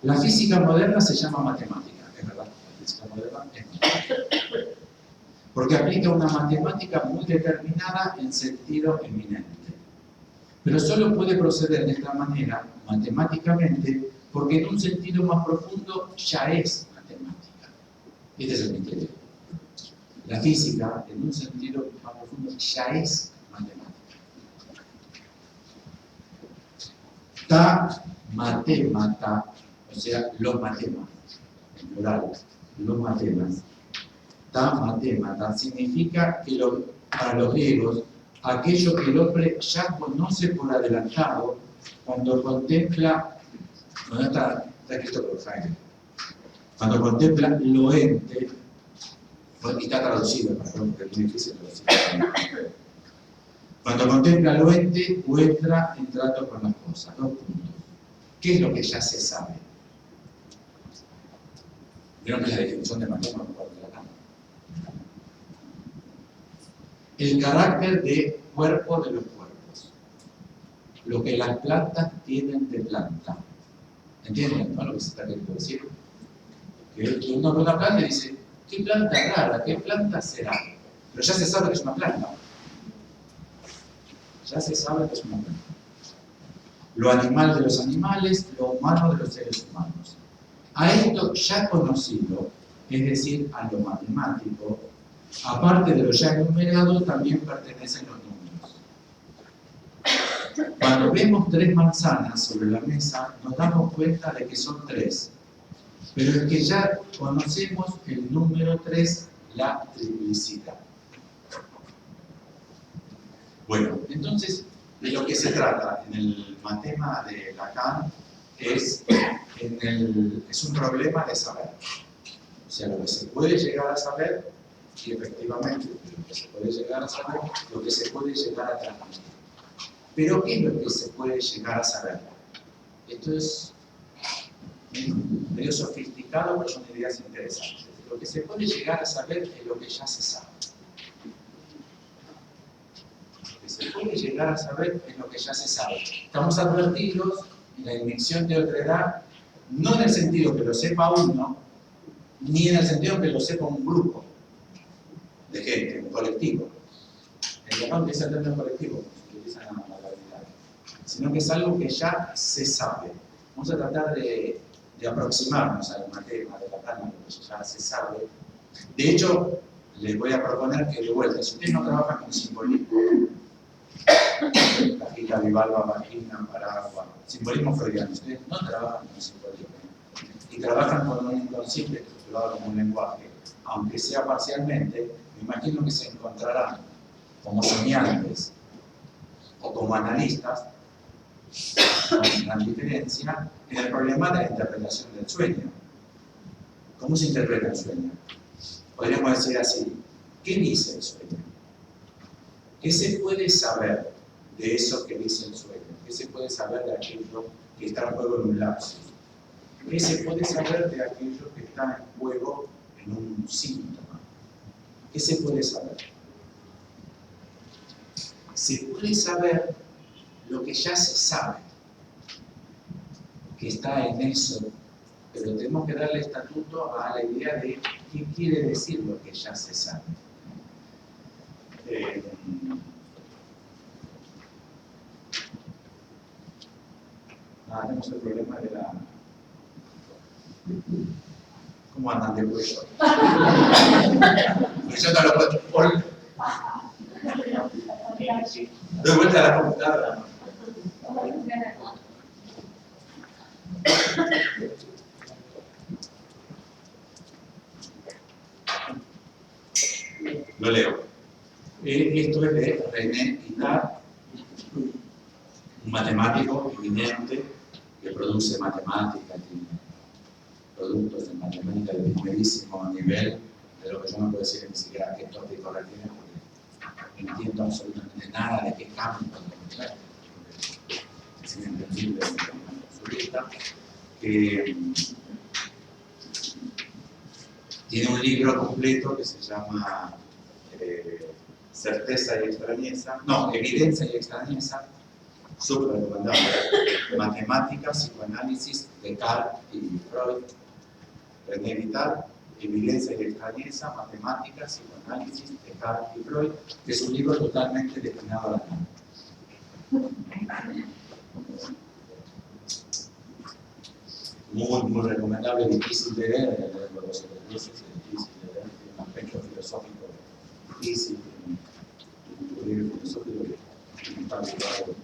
La física moderna se llama matemática, es verdad. La física moderna es matemática. Porque aplica una matemática muy determinada en sentido eminente. Pero solo puede proceder de esta manera, matemáticamente, porque en un sentido más profundo ya es matemática. Este es el misterio. La física, en un sentido más profundo, ya es matemática. Ta matemata, o sea, los matemas, en plural, los matemas. Ta matemata significa que para los griegos, aquello que el hombre ya conoce por adelantado cuando contempla, no está escrito por Heidegger, cuando contempla lo ente, y está traducido, perdón, porque es muy difícil traducir. Cuando contempla lo ente, entra en trato con las cosas. 2 puntos. ¿Qué es lo que ya se sabe? Vieron que es la definición de matemática por Lacan. El carácter de cuerpo de los cuerpos. Lo que las plantas tienen de planta. ¿Entienden, no, lo que se está queriendo decir? Que uno ve una planta y dice, ¿qué planta rara? ¿Qué planta será? Pero ya se sabe que es una planta. Ya se sabe que es una planta. Lo animal de los animales, lo humano de los seres humanos. A esto ya conocido, es decir, a lo matemático, aparte de lo ya enumerado, también pertenecen los números. Cuando vemos 3 manzanas sobre la mesa, nos damos cuenta de que son 3. Pero es que ya conocemos el número 3, la triplicidad. Bueno, entonces, de lo que se trata en el matema de Lacan es un problema de saber. O sea, lo que se puede llegar a saber, y efectivamente, lo que se puede llegar a saber, lo que se puede llegar a transmitir. Pero, ¿qué es lo que se puede llegar a saber? Esto es medio sofisticado, pero son ideas interesantes. Lo que se puede llegar a saber es lo que ya se sabe. Lo que se puede llegar a saber es lo que ya se sabe. Estamos advertidos en la invención de otredad, no en el sentido que lo sepa uno, ni en el sentido que lo sepa un grupo de gente, un colectivo. El Lacan utiliza el término colectivo, se utiliza en la modalidad, sino que es algo que ya se sabe. Vamos a tratar de aproximarnos al matema de Lacan, a lo que ya se sabe. De hecho, les voy a proponer que de vuelta, si ustedes no trabajan con simbolismo, cajita, bivalva, vagina, paraguas, simbolismo freudiano, ustedes no trabajan con simbolismo y trabajan con un inconsciente estructurado como un lenguaje, aunque sea parcialmente, me imagino que se encontrarán como soñantes o como analistas, con gran diferencia, en el problema de la interpretación del sueño. ¿Cómo se interpreta el sueño? Podríamos decir así, ¿qué dice el sueño? ¿Qué se puede saber de eso que dice el sueño? ¿Qué se puede saber de aquello que está en juego en un lapso? ¿Qué se puede saber de aquello que está en juego en un síntoma? ¿Qué se puede saber? Se puede saber lo que ya se sabe, que está en eso, pero tenemos que darle estatuto a la idea de qué quiere decir lo que ya se sabe. Tenemos el problema de la... ¿Cómo andan de cuello? Yo no lo puedo... Doy vuelta a la computadora. Lo leo. Esto es de René Guittard, un matemático eminente que produce matemáticas, tiene productos de matemática de primerísimo nivel, de lo que yo no puedo decir ni siquiera qué tópico la tiene, porque no entiendo absolutamente nada de qué campo es inentendible absoluta. Tiene un libro completo que se llama Certeza y Extrañeza, no, Evidencia y Extrañeza, súper recomendable. Matemática, psicoanálisis, Descartes y Freud. René Guittard, Evidencia y Extrañeza, Matemática, psicoanálisis, Descartes y Freud, que es un libro totalmente destinado a la mente. Muy recomendable, difícil de leer, los ejercicios es difícil de leer, tiene un aspecto filosófico difícil, un libro filosófico que está ligado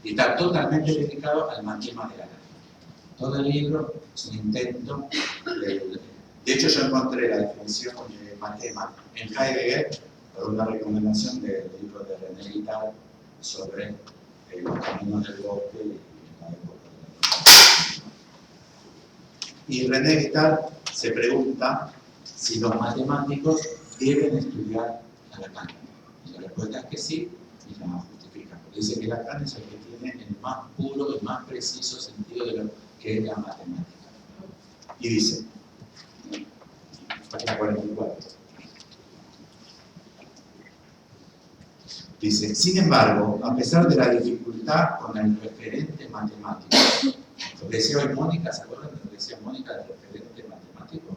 y está totalmente dedicado al matema de la ley. Todo el libro es un intento de hecho yo encontré la definición de matema en Heidegger por una recomendación del libro de René Guittard sobre los caminos del bosque y la época de la... Y René Guittard se pregunta si los matemáticos deben estudiar a Lacan. Y la respuesta es que sí, y la justifica. Dice que Lacan es el que tiene el más puro, el más preciso sentido de lo que es la matemática. Y dice, página 44. Dice, sin embargo, a pesar de la dificultad con el referente matemático, lo que decía hoy Mónica, ¿se acuerdan de lo que decía Mónica del referente matemático?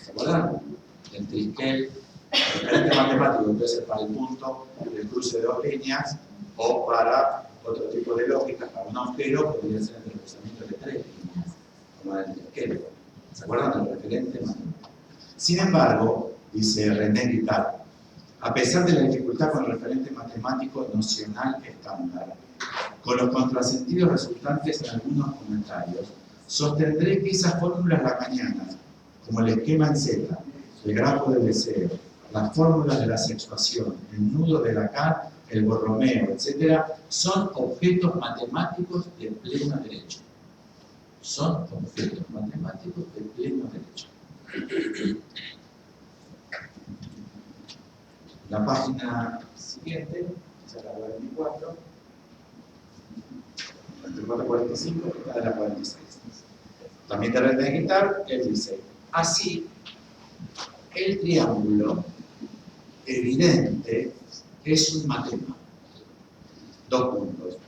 ¿Se acuerdan? El trisquel, el referente matemático puede ser para el punto del cruce de dos líneas o para otro tipo de lógica, para un agujero podría ser el cruzamiento de tres líneas, como el trisquel. ¿Se acuerdan del referente matemático? Sin embargo, dice René Guittard, a pesar de la dificultad con el referente matemático nocional estándar, con los contrasentidos resultantes en algunos comentarios, sostendré que esas fórmulas lacanianas, como el esquema en Z, el grafo del deseo, las fórmulas de la sexuación, el nudo de Lacan, el Borromeo, etc., son objetos matemáticos de pleno derecho. Son objetos matemáticos de pleno derecho. La página siguiente, es la 44, 44-45, está de la 46. También de René Guittard, él dice, así, el triángulo evidente es un matema. Dos puntos.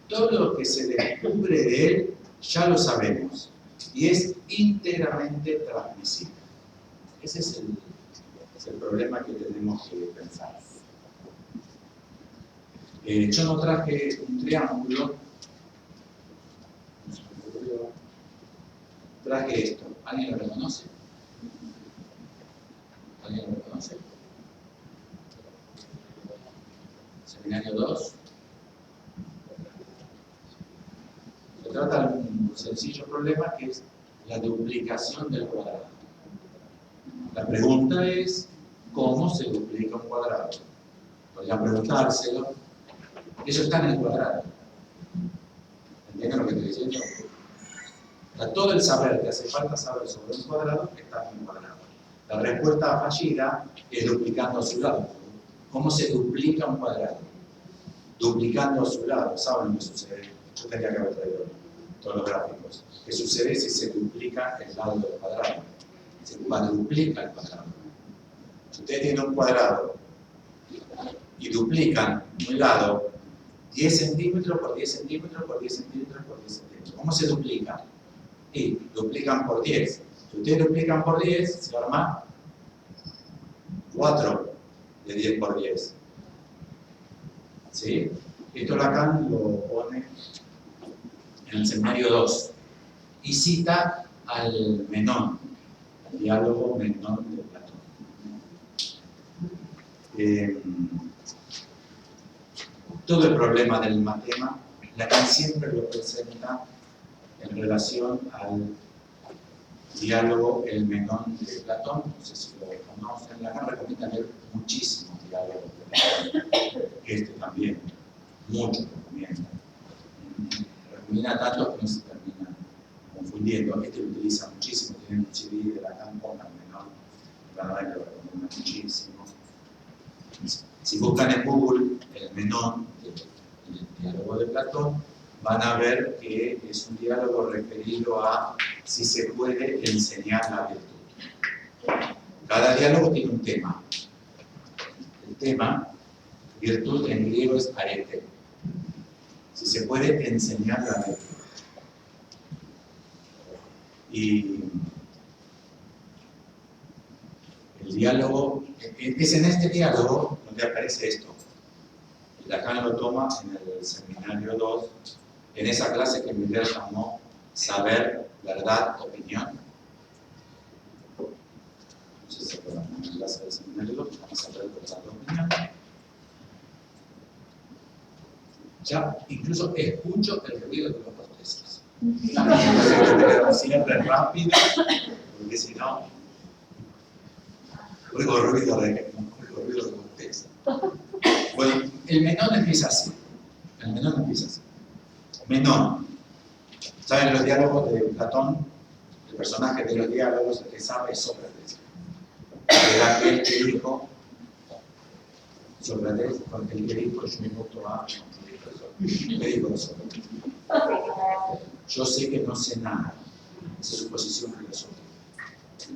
Todo lo que se descubre de él ya lo sabemos y es íntegramente transmisible. Ese es el problema que tenemos que pensar. Yo no traje un triángulo, traje esto. ¿Alguien lo reconoce? ¿Alguien lo reconoce? Seminario 2. Se trata de un sencillo problema que es la duplicación del cuadrado. La pregunta es, ¿cómo se duplica un cuadrado? Podrían preguntárselo. Eso está en el cuadrado. ¿Entienden lo que estoy diciendo? Todo el saber que hace falta saber sobre un cuadrado está en el cuadrado. La respuesta fallida es duplicando a su lado. ¿Cómo se duplica un cuadrado? Duplicando a su lado. ¿Saben lo que sucede? Yo tendría que haber traído todos los gráficos. ¿Qué sucede si se duplica el lado del cuadrado? Se cuadruplica el cuadrado. Si ustedes tienen un cuadrado y duplican un lado 10 centímetros por 10 centímetros por 10 centímetros por 10 centímetros. ¿Cómo se duplica? Y duplican por 10. Si ustedes duplican por 10, se arma 4 de 10 por 10. ¿Sí? Esto Lacan lo pone en el seminario 2 y cita al Menón, al diálogo Menón de Platón. Todo el problema del matema, Lacan siempre lo presenta en relación al diálogo El Menón de Platón. No sé si lo conocen. Lacan recomienda leer muchísimos diálogos de Platón. Este también, mucho recomienda. Recomienda tanto que no se termina confundiendo. Este lo utiliza muchísimo. Tiene un CD de Lacan con El Menón. Realmente lo recomienda muchísimo. Si buscan en Google El Menón, el diálogo de Platón, van a ver que es un diálogo referido a si se puede enseñar la virtud. Cada diálogo tiene un tema. El tema, virtud en griego es arete. Si se puede enseñar la virtud. Y el diálogo, es en este diálogo donde aparece esto. Y Lacan lo toma en el seminario 2, en esa clase que Miller llamó Saber, Verdad, Opinión. No sé si se acuerdan, en la clase del seminario 2, Saber, Verdad, Opinión. Ya incluso escucho el ruido de los bostezos. Un cierre rápido, porque si no, oigo ruido de bostezos. Bueno, el Menón empieza así. El Menón empieza así. Menón. ¿Saben los diálogos de Platón? El personaje de los diálogos, el que sabe es Sócrates. Era aquel que dijo, Sócrates, porque el que dijo, yo me voto a... ¿Qué dijo Sócrates? Yo sé que no sé nada. Esa es su posición filosófica.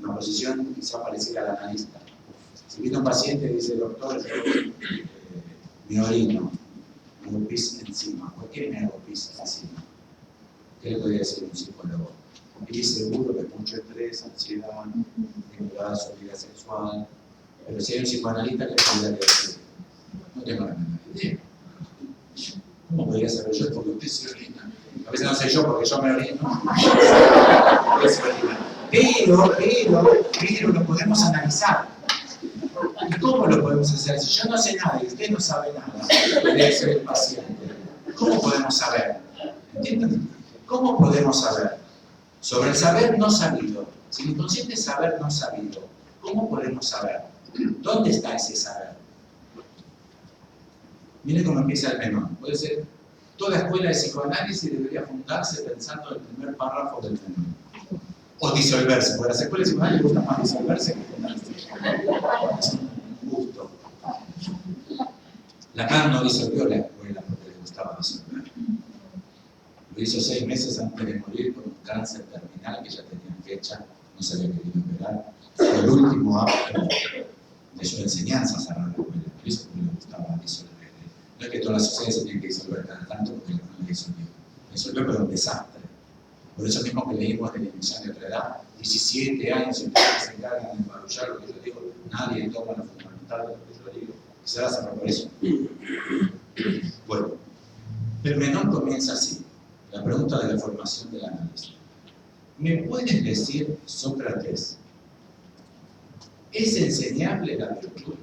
Una posición quizá parecida al analista. Si viene un paciente y dice, doctor, yo me orino, me hago pis encima. ¿Por qué me hago pis encima? ¿Qué le podría decir un psicólogo? Y seguro que es mucho estrés, ansiedad, vinculada a su vida sexual. Pero si hay un psicoanalista, ¿qué podría decir? No tengo la menor idea. ¿Cómo podría saber yo? Porque usted se orina. A veces no sé yo porque yo me orino. Pero lo podemos analizar. ¿Y cómo lo podemos hacer? Si yo no sé nada y usted no sabe nada, debe ser el paciente. ¿Cómo podemos saber? ¿Entienden? ¿Cómo podemos saber? Sobre el saber no sabido. Si el inconsciente es saber no sabido, ¿cómo podemos saber? ¿Dónde está ese saber? Miren cómo empieza el Menón. Puede ser, toda escuela de psicoanálisis debería fundarse pensando en el primer párrafo del Menón. O disolverse, porque a las escuelas de psicoanálisis les gusta más disolverse que fundarse. Es un gusto. Lacan no disolvió la escuela porque le gustaba disolver. Lo hizo 6 meses antes de morir con un cáncer terminal que ya tenía fecha, no se había querido operar. Fue el último acto de su enseñanza cerrar la escuela. Por eso le gustaba disolver. No es que todas las sociedades se tienen que disolver cada tanto porque no le disolvió. Disolvió, pero un desastre. Por eso mismo que leímos de la emisión de otra edad, 17 años y ustedes se encargan de embarullar lo que yo digo, nadie toma lo fundamental de lo que yo digo, y se va a cerrar por eso. Bueno, el Menón comienza así, la pregunta de la formación del análisis. ¿Me puedes decir, Sócrates, ¿es enseñable la virtud?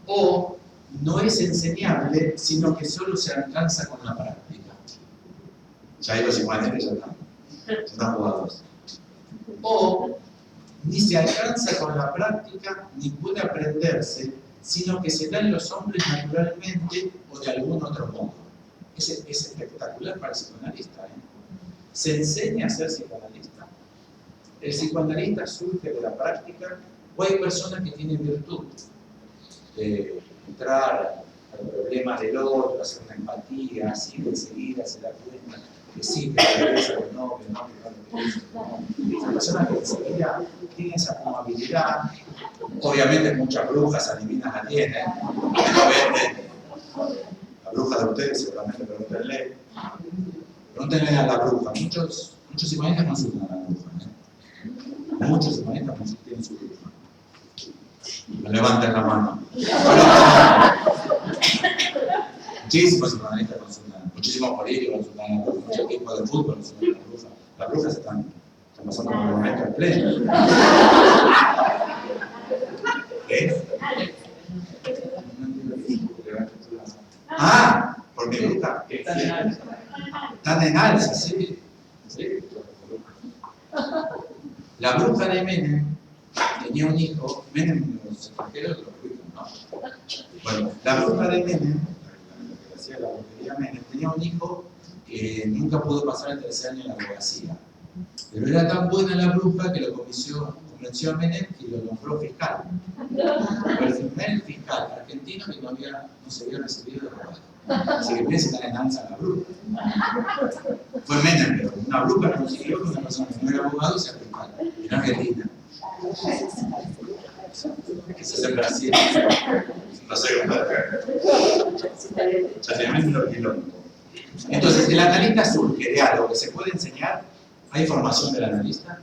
¿O no es enseñable, sino que solo se alcanza con la práctica? Ya hay los psicoanalistas ya están jugados. O ni se alcanza con la práctica, ni puede aprenderse, sino que se da en los hombres naturalmente o de algún otro modo. Es espectacular para el psicoanalista. Se enseña a ser psicoanalista. El psicoanalista surge de la práctica O hay personas que tienen virtud de entrar al problema del otro, hacer una empatía, así de enseguida se da cuenta que sí, que interesa, que no, que no, que no. Esa persona que enseguida tiene esa como habilidad, obviamente muchas brujas adivinas la tienen, no venden. La bruja de ustedes seguramente pregúntenle a la bruja. Muchos psicoanalistas consultan a la bruja. Muchos psicoanalistas tienen su bruja. No levanten la mano. Muchísimos psicoanalistas consultan, muchísimos políticos consultan a la bruja, muchos equipos de fútbol consultan a la bruja. Las brujas están pasando por un momento en pleno. ¿Eh? Ah, por mi bruja. Están en alza, sí. La bruja de Menem tenía un hijo, Menem los extranjeros lo explican, ¿no? Bueno, la bruja de Menem, la que hacía la brujería Menem, tenía un hijo que nunca pudo pasar el tercer año en la abogacía. Pero era tan buena la bruja que lo convenció a Menem y lo nombró fiscal. Pero el primer fiscal argentino que no se había recibido de abogado. Así que piensa estar en alza la bruja. Fue Menem, pero una bruja consiguió que una persona que no era abogado sea fiscal. En Argentina. Quizás en Brasil. No sé cómo ya tenemos los kilómetros. Entonces, el analista surge de algo que se puede enseñar. ¿Hay formación del analista?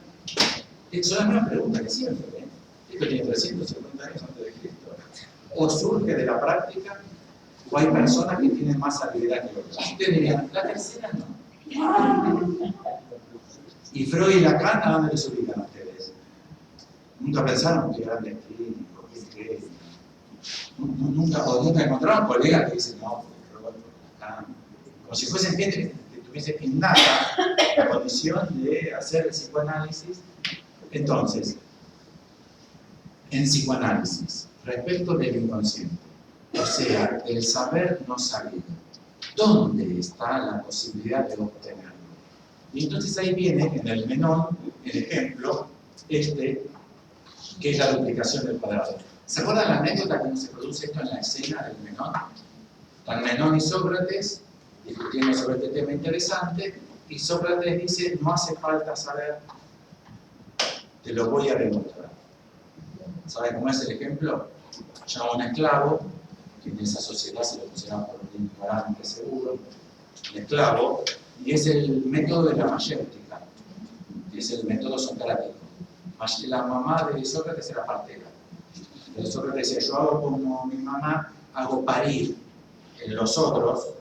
Son las mismas preguntas que siempre. Esto tiene 350 años antes de Cristo. O surge de la práctica, o hay personas que tienen más habilidad que otras. Ustedes dirían, la tercera no. ¿Y Freud y Lacan a dónde les ubican a ustedes? Nunca pensaron que eran clínicos, que nunca encontraron colegas que dicen, no, porque Freud, Lacan. Como si fuesen gente que tuviese innata la condición de hacer el psicoanálisis. Entonces, en psicoanálisis, respecto del inconsciente, o sea, el saber no sabido, ¿dónde está la posibilidad de obtenerlo? Y entonces ahí viene en el Menón el ejemplo, que es la duplicación del cuadrado. ¿Se acuerdan la anécdota cómo se produce esto en la escena del Menón? Están Menón y Sócrates discutiendo sobre este tema interesante, y Sócrates dice, no hace falta saber, te lo voy a demostrar. ¿Sabe cómo es el ejemplo? Llama a un esclavo, que en esa sociedad se lo consideraba por un ignorante seguro, un esclavo, y es el método de la mayéutica, es el método socrático. La mamá de Sócrates era partera. Entonces Sócrates decía, yo hago como mi mamá, hago parir en los otros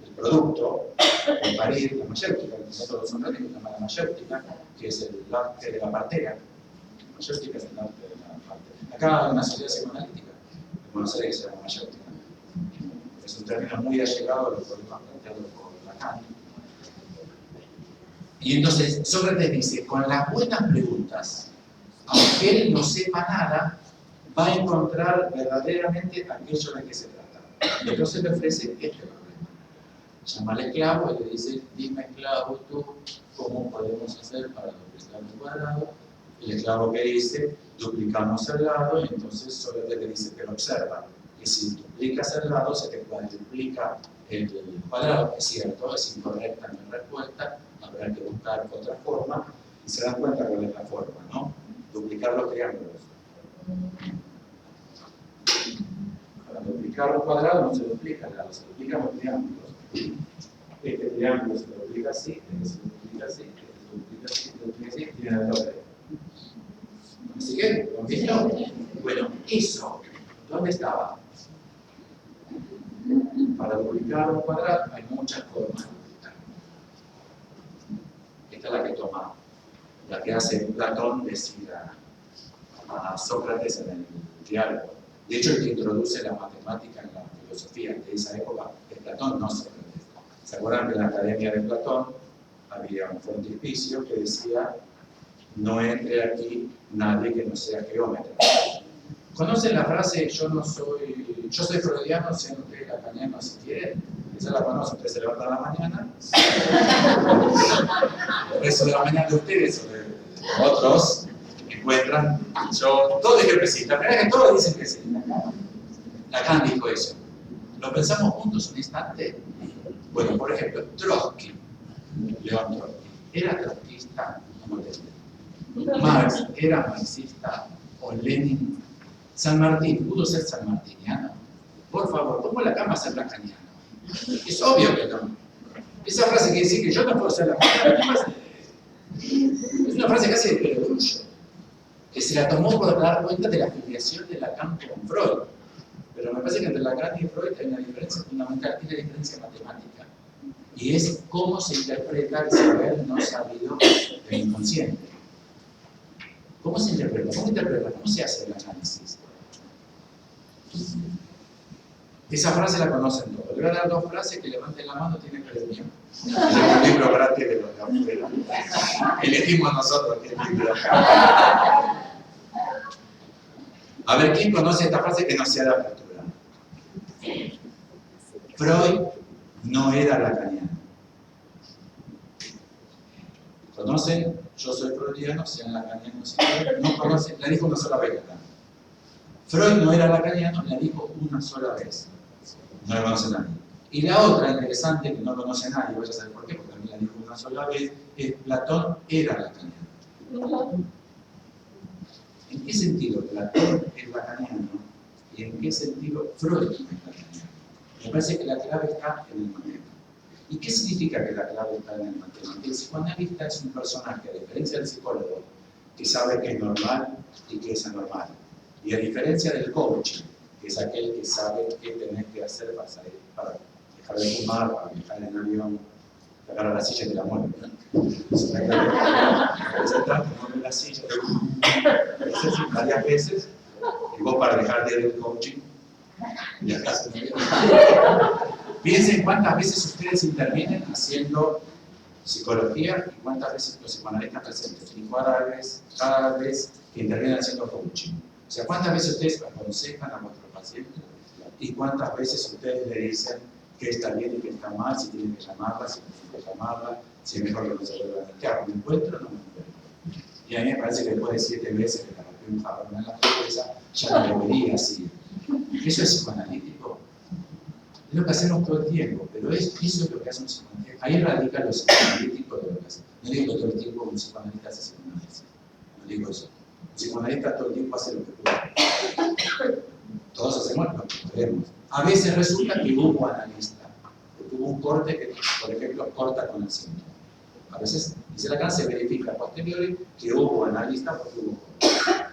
el producto, el parir, la mayéutica, el método socrático se llama la mayéutica, que es el arte de la partera. La mayéutica es el arte de la partera. Acá hay una sociedad psicoanalítica, en Buenos Aires que se llama mayéutica. Es un término muy allegado a los problemas planteados por Lacan. Y entonces Sócrates dice, con las buenas preguntas, aunque él no sepa nada, va a encontrar verdaderamente aquello de que se trata. Y entonces le ofrece este problema. Llama al esclavo y le dice, dime esclavo tú, ¿cómo podemos hacer para duplicar el cuadrado? El esclavo que dice, duplicamos el lado, y entonces Sócrates le dice, pero observa, que si duplicas el lado se te cuadruplica el cuadrado. Es cierto, es incorrecta mi respuesta, habrá que buscar otra forma, y se dan cuenta cuál es la forma, ¿no? Duplicar los triángulos. Para duplicar los cuadrados no se duplica el lado, se duplican los triángulos. Este triángulo se duplica así, este se duplica así, este se duplica así, este se duplica así, y viene el doble. ¿Me siguen? ¿Lo han visto? Bueno, eso, ¿dónde estaba? Para duplicar un cuadrado hay muchas formas de duplicar. Esta es la que toma, la que hace Platón decir a Sócrates en el diálogo. De hecho, el que introduce la matemática en la filosofía de esa época es Platón, no Sócrates. ¿Se acuerdan que en la Academia de Platón había un frontispicio que decía no entre aquí nadie que no sea geómetra? ¿Conocen la frase yo soy freudiano, sean ustedes lacanianos si quieren? Esa la conocen, ustedes se levantan a la mañana. El resto de la mañana de ustedes, otros, encuentran, todos dijeron que sí, la verdad es que todos dicen que sí. Lacan dijo eso. ¿Lo pensamos juntos un instante? Bueno, por ejemplo, Trotsky, León Trotsky, ¿era trotskista o no? Marx, ¿era marxista o Lenin? San Martín, ¿pudo ser sanmartiniano? Por favor, ¿cómo Lacan va a ser lacaniano? Es obvio que no. Esa frase quiere decir que yo no puedo ser lacaniano. Es una frase casi de perogrullo, que se la tomó por dar cuenta de la afiliación de Lacan con Freud. Pero me parece que entre Lacan y Freud hay una diferencia fundamental, y una diferencia matemática. Y es cómo se interpreta el saber no sabido del inconsciente. ¿Cómo se interpreta? ¿Cómo se hace el análisis? Esa frase la conocen todos. Le voy a dar dos frases que levanten la mano, tienen premio. Es un libro gratis de los de afuera. Elegimos nosotros qué libro. A ver, ¿quién conoce esta frase que no sea de apertura? Freud no era lacaniano. ¿Conocen? Yo soy freudiano, sean lacanianos. No conocen, la dijo una sola vez Lacan. Freud no era lacaniano, la dijo una sola vez. No la conoce nadie. Y la otra interesante, que no conoce nadie, voy a saber por qué, porque también la dijo una sola vez, es Platón era lacaniano. ¿En qué sentido Platón es lacaniano? ¿Y en qué sentido Freud es lacaniano? Me parece que la clave está en el manejo. ¿Y qué significa que la clave está en el manejo? Que el psicoanalista es un personaje, a diferencia del psicólogo, que sabe que es normal y que es anormal. Y a diferencia del coach, que es aquel que sabe qué tenés que hacer para dejar de fumar, para viajar en avión, sacar a la silla de la muerte. Mueve la silla varias veces, y vos para dejar de ir del coaching, viajás en avión. Piensen cuántas veces ustedes intervienen haciendo psicología y cuántas veces los psicoanalistas presentes. Y cada vez que intervienen haciendo coaching. O sea, ¿cuántas veces ustedes aconsejan a vuestros pacientes? ¿Y cuántas veces ustedes le dicen qué está bien y qué está mal, si tienen que llamarla, si no tienen que llamarla, si es mejor que no se vuelvan a quedar? ¿Me encuentro o no me encuentro? Y a mí me parece que después de 7 veces que le rompí un jarrón en la cabeza, ya no debería así. ¿Eso es psicoanalítico? Es lo que hacemos todo el tiempo, pero eso es lo que hace un psicoanalista. Ahí radica lo psicoanalítico de lo que hace. No digo todo el tiempo que un psicoanalista hace psicoanálisis. No digo eso. Un psicoanalista todo el tiempo hace lo que puede. Todos hacemos lo que podemos. A veces resulta que hubo analista, porque hubo un corte que, por ejemplo, corta con el síntoma. A veces, dice Lacan, se verifica a posteriori que hubo analista porque hubo corte.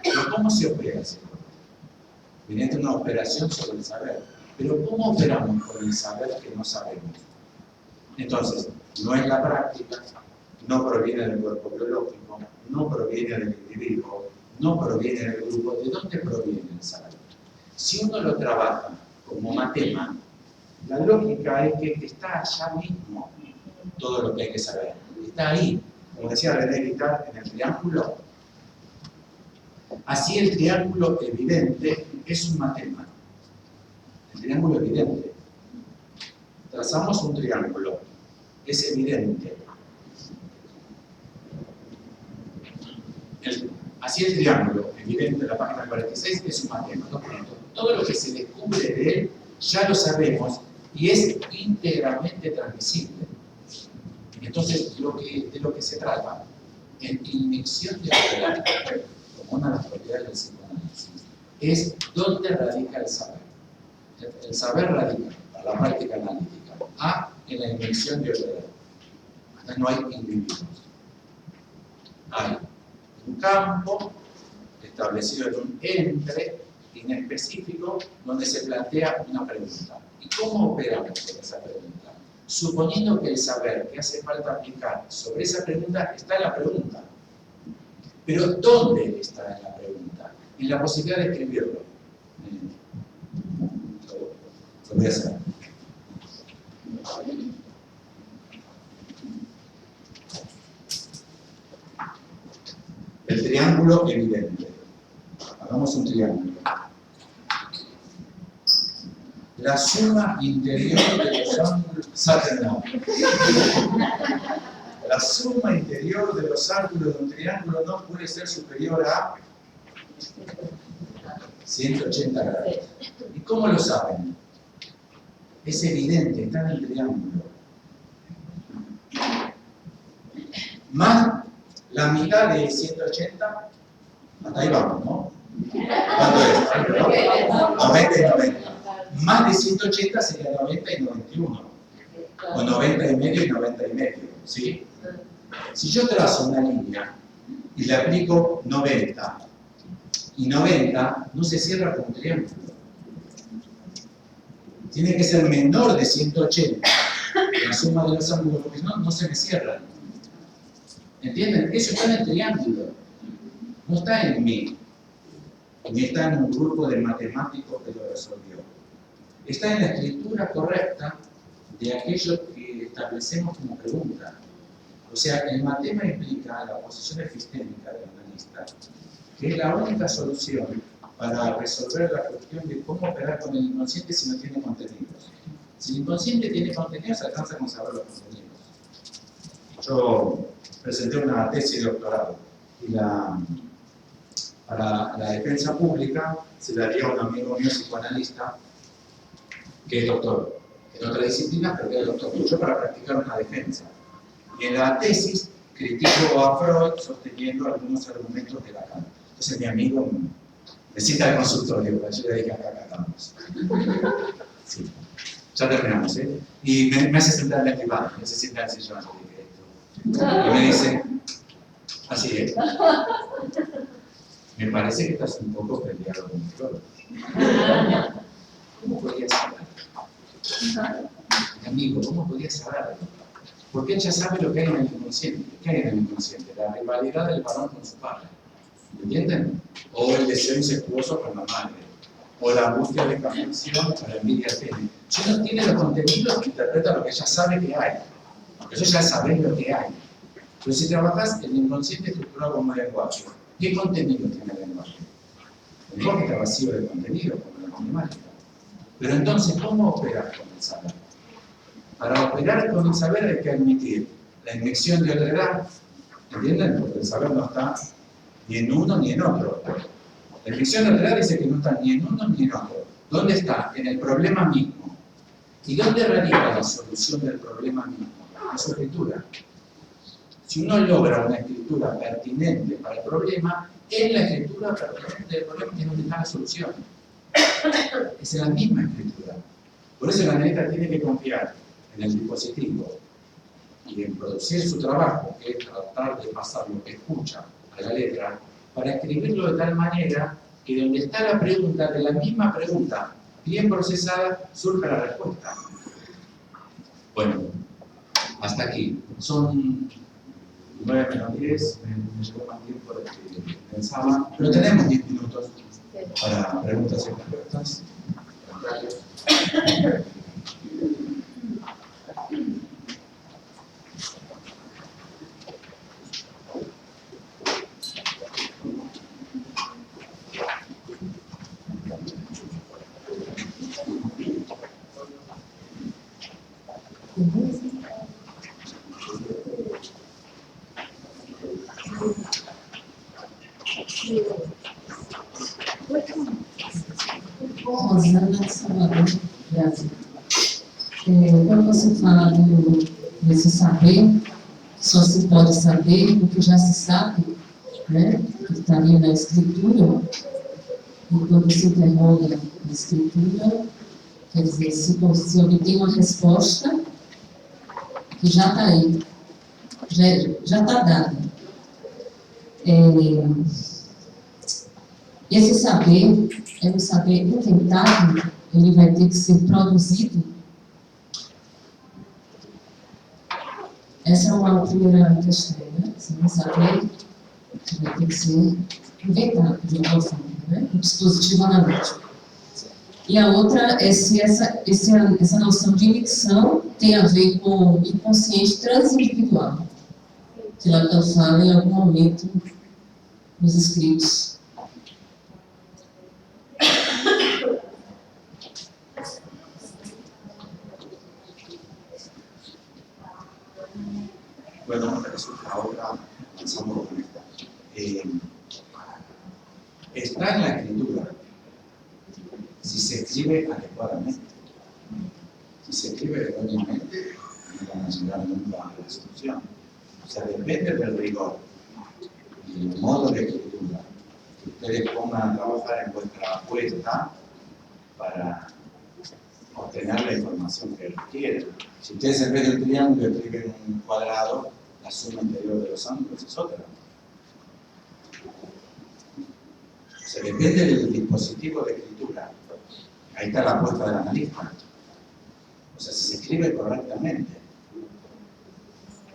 Pero ¿cómo se opera ese corte? Mediante una operación sobre el saber. Pero ¿cómo operamos con el saber que no sabemos? Entonces, no es la práctica, no proviene del cuerpo biológico, no proviene del individuo, no proviene del grupo. ¿De dónde proviene el saber? Si uno lo trabaja como matema, la lógica es que está allá mismo todo lo que hay que saber. Está ahí, como decía René Girard, en el triángulo. Así el triángulo evidente es un matema. El triángulo evidente. Trazamos un triángulo. Es evidente. Así el triángulo evidente de la página 46 es un matema. Todo lo que se descubre de él ya lo sabemos y es íntegramente transmisible. Entonces, de lo que se trata en inyección de la como una de las propiedades del psicoanálisis, es dónde radica el saber. El saber radica, para la práctica analítica, en la invención de verdad. Hasta no hay individuos. Hay un campo establecido en un entre inespecífico donde se plantea una pregunta. ¿Y cómo operamos con esa pregunta? Suponiendo que el saber que hace falta aplicar sobre esa pregunta está en la pregunta. Pero ¿dónde está en la pregunta? En la posibilidad de escribirlo. Lo voy a hacer. El triángulo evidente. Hagamos un triángulo. La suma interior de los ángulos. La suma interior de los ángulos de un triángulo no puede ser superior a 180 grados. ¿Y cómo lo saben? Es evidente, está en el triángulo. Más la mitad de 180, hasta ahí vamos, ¿no? ¿Cuánto es? 90 y 90. Más de 180 sería 90 y 91. O 90 y medio y 90 y medio, ¿sí? Si yo trazo una línea y le aplico 90, y 90 no se cierra con un triángulo. Tiene que ser menor de 180, la suma de los ángulos, porque no se me cierran. ¿Entienden? Eso está en el triángulo, no está en mí, ni está en un grupo de matemáticos que lo resolvió. Está en la escritura correcta de aquello que establecemos como pregunta. O sea, el matema implica la posición epistémica del analista, que es la única solución para resolver la cuestión de cómo operar con el inconsciente si no tiene contenidos. Si el inconsciente tiene contenidos, se alcanza con saber los contenidos. Yo presenté una tesis de doctorado y para la defensa pública se la dio a un amigo mío psicoanalista que es doctor en otra disciplina, pero que es doctor. Yo para practicar una defensa. Y en la tesis critico a Freud sosteniendo algunos argumentos de Lacan. Entonces mi amigo me cita al consultorio, yo le dije acá acabamos. Sí. Ya terminamos, ¿eh? Y me hace sentar en el diván, me hace sentar en el sillón, y me dice, así es. Me parece que estás un poco peleado con Freud. ¿Cómo podías saber? Amigo, ¿cómo podías saberlo? Porque él ya sabe lo que hay en el inconsciente. ¿Qué hay en el inconsciente? La rivalidad del varón con su padre. ¿Entienden? O el deseo incestuoso con la madre. O la angustia de captación o la envidia tiene. Si no tiene los contenidos, interpreta lo que ya sabe que hay. Eso ya sabés lo que hay. Pero si trabajás el inconsciente estructurado como lenguaje, ¿qué contenido tiene el lenguaje? El lenguaje está vacío de contenido, como la matemática. Pero entonces, ¿cómo operar con el saber? Para operar con el saber hay que admitir la inmixción de otredad, ¿entienden? Porque el saber no está ni en uno ni en otro. La inmixción de otredad dice que no está ni en uno ni en otro. ¿Dónde está? En el problema mismo. ¿Y dónde radica la solución del problema mismo? En su escritura. Si uno logra una escritura pertinente para el problema, en la escritura pertinente del problema es donde está la solución. Es en la misma escritura. Por eso el analista tiene que confiar en el dispositivo y en producir su trabajo, que es tratar de pasar lo que escucha a la letra, para escribirlo de tal manera que donde está la pregunta, de la misma pregunta, bien procesada, surja la respuesta. Bueno, hasta aquí. Son 9 menos 10, me llevó más tiempo de que pensaba, pero tenemos 10 minutos para preguntas y respuestas. Rosana Salvador Brasil. Quando você fala desse saber, só se pode saber o que já se sabe, né? Que está ali na escritura, e quando se interroga a escritura, quer dizer, se obtém uma resposta que já está aí, já está dada. Esse saber é um saber inventado, ele vai ter que ser produzido. Essa é uma primeira questão, né? Um saber que vai ter que ser inventado de alguma forma, né? Um dispositivo analítico. E a outra é se essa noção de micção tem a ver com inconsciente transindividual, que Lacan fala em algum momento nos escritos. Bueno, ahora avanzamos con esta. está en la escritura, si se escribe adecuadamente. Si se escribe erróneamente, no van a llegar nunca a la solución. O sea, depende del rigor y del modo de escritura que ustedes pongan a trabajar en vuestra apuesta para obtener la información que requieren. Si ustedes en vez de un triángulo escriben un cuadrado, la suma interior de los ángulos es otra. O sea, depende del dispositivo de escritura. Ahí está la apuesta del analista. O sea, si se escribe correctamente.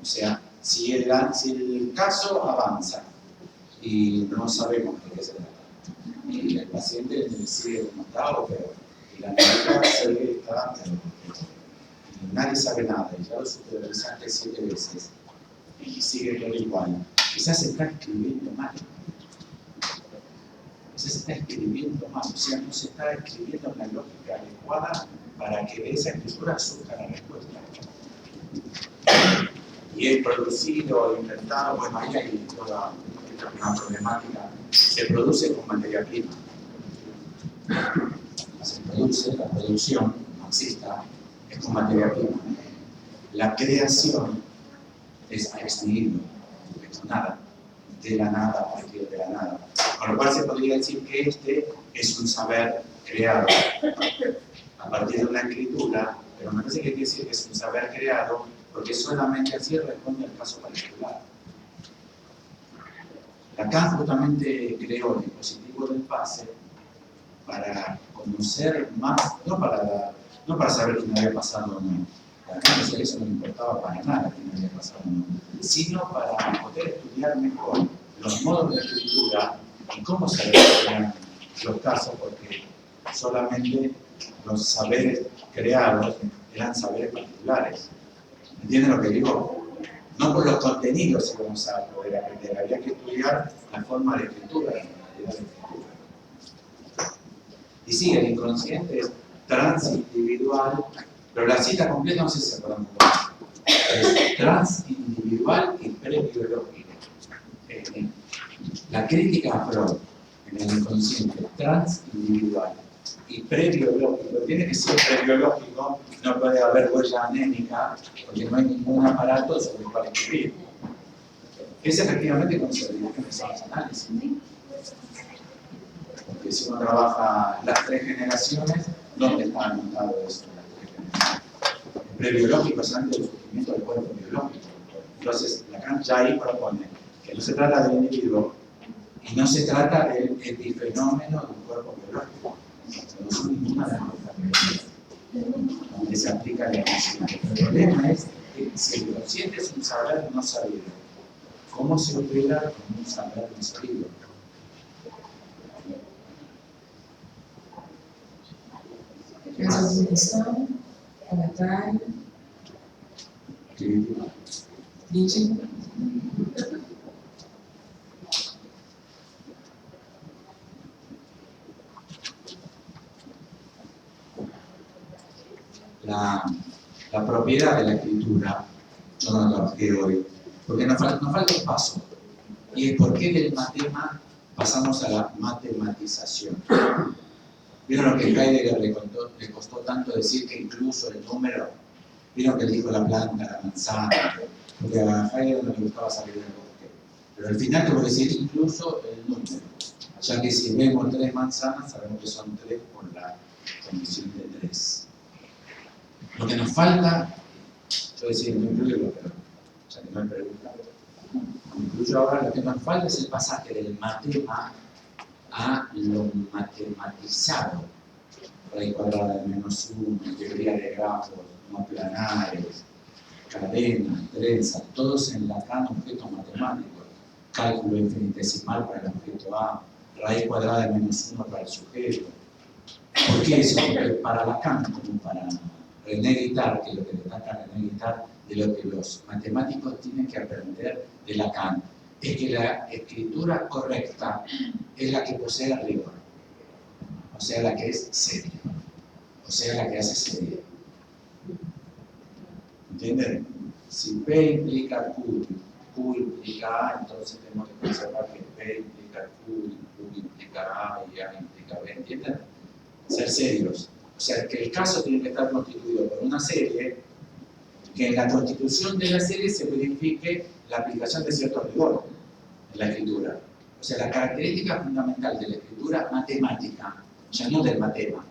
O sea, si el caso avanza y no sabemos de qué se trata, y el paciente sigue como está o peor, y la analista sigue está peor, y nadie sabe nada, y ya lo supervisaste 7 veces, y sigue todo igual, quizás se está escribiendo mal. Se está escribiendo mal, o sea, no se está escribiendo en la lógica adecuada para que de esa escritura surja la respuesta. Y el producido, inventado, bueno, ahí hay toda una problemática. Se produce con materia prima. Se produce, la producción marxista es con materia prima. La creación es ex nihilo, es nada, de la nada, a partir de la nada. Con lo cual se podría decir que este es un saber creado a partir de una escritura, pero me parece que quiere decir que es un saber creado porque solamente así responde al caso particular. Lacan justamente creó el dispositivo del pase para conocer más, no para saber quién había pasado o no. Lacan decía que eso no le importaba para nada quién había pasado o no, sino para poder estudiar mejor los modos de escritura y cómo se resolvían los casos, porque solamente los saberes creados eran saberes particulares. ¿Entienden lo que digo? No por los contenidos se vamos a poder aprender, había que estudiar la forma de escritura, la modalidad de escritura. Y sí, el inconsciente es transindividual, pero la cita completa no sé si se acuerdan cómo es transindividual y prebiológico. La crítica a Freud en el inconsciente transindividual y prebiológico, tiene que ser prebiológico, no puede haber huella anémica porque no hay ningún aparato sobre el cual escribir. Es efectivamente como se dirigen los análisis. Porque si uno trabaja las 3 generaciones, ¿dónde está anotado eso en las 3 generaciones? El prebiológico es antes del surgimiento del cuerpo biológico. Entonces, Lacan ya ahí propone que no se trata del individuo y no se trata del epifenómeno del cuerpo biológico. No son ninguna de las cosas donde se aplica la inconsciente. El problema es que si el inconsciente es un saber no sabido, ¿cómo se opera con un saber no sabido? Mais alguma questão? Comentário? Crítica. Crítica? La propiedad de la escritura, yo no lo trabajé hoy, porque nos falta un paso, y es por qué del matema pasamos a la matematización. ¿Vieron lo que Heidegger le costó tanto decir que incluso el número? ¿Vieron que él dijo la planta, la manzana? Porque a Heidegger no le gustaba salir del bosque. Pero al final te voy a decir incluso el número, ya que si vemos 3 manzanas sabemos que son 3 por la condición de 3. Lo que nos falta, yo decía, no incluyo, pero ya que no hay pregunta, incluyo ahora, lo que nos falta es el pasaje del matema a lo matematizado. Raíz cuadrada de menos 1, teoría de grafos no planares, cadenas, trenzas, todos en Lacan objetos matemáticos, cálculo infinitesimal para el objeto A, raíz cuadrada de menos 1 para el sujeto. ¿Por qué eso? Porque para Lacan, como para René Guittard, que es lo que le trata a René Guittard, de lo que los matemáticos tienen que aprender de Lacan, es que la escritura correcta es la que posee el rigor, o sea, la que es seria, o sea, la que hace seria. ¿Entienden? Si P implica Q, Q implica A, entonces tenemos que conservar que P implica Q y Q implica implica A y A implica B, ¿entienden? Ser serios. O sea, que el caso tiene que estar constituido por una serie, que en la constitución de la serie se verifique la aplicación de cierto rigor en la escritura. O sea, la característica fundamental de la escritura matemática, ya no del matema.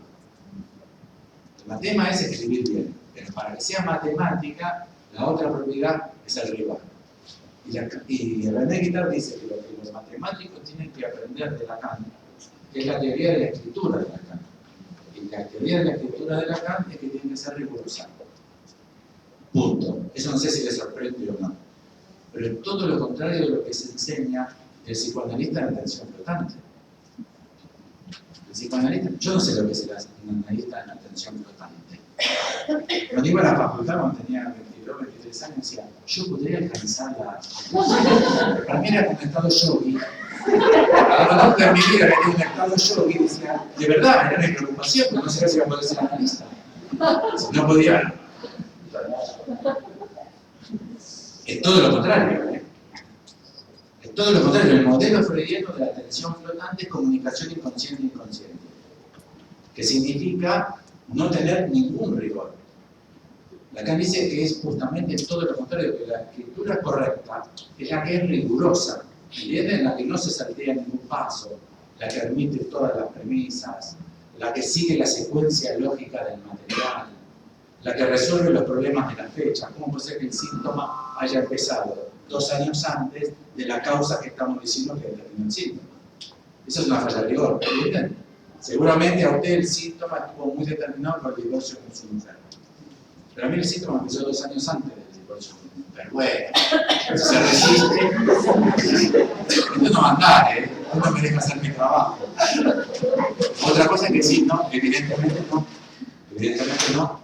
El matema es escribir bien, pero para que sea matemática, la otra propiedad es el rigor. Y René Guittard dice que lo que los matemáticos tienen que aprender de Lacan es la teoría de la escritura de Lacan. Y la teoría de la escritura de Lacan es que tiene que ser rigurosa. Punto. Eso no sé si les sorprende o no. Pero es todo lo contrario de lo que se enseña el psicoanalista en la atención flotante. El psicoanalista, yo no sé lo que es el psicoanalista en la atención flotante. Cuando iba a la facultad, cuando tenía 22, 23 años, decía, yo podría alcanzar la... Para mí era como un estado yogi. Cuando nunca en mi vida era un estado yogi, decía, de verdad, era mi preocupación, porque no sabía si iba a poder ser analista. Si no podía... Es todo lo contrario, ¿eh? Es todo lo contrario. El modelo freudiano de la atención flotante es comunicación inconsciente-inconsciente, que significa no tener ningún rigor. Lacan dice que es justamente todo lo contrario, que la escritura correcta es la que es rigurosa, ¿entienden? La que no se saltea ningún paso, la que admite todas las premisas, la que sigue la secuencia lógica del material, la que resuelve los problemas de la fecha. ¿Cómo puede ser que el síntoma haya empezado 2 años antes de la causa que estamos diciendo que determina el síntoma? Eso es una falla de rigor, ¿entienden? Seguramente a usted el síntoma estuvo muy determinado por el divorcio con su mujer. Pero a mí el síntoma empezó 2 años antes del divorcio con mi mujer. Bueno, se resiste. Esto no va a andar, ¿eh? Esto me deja hacer mi trabajo. Otra cosa es que sí, ¿no? Evidentemente no. Evidentemente no.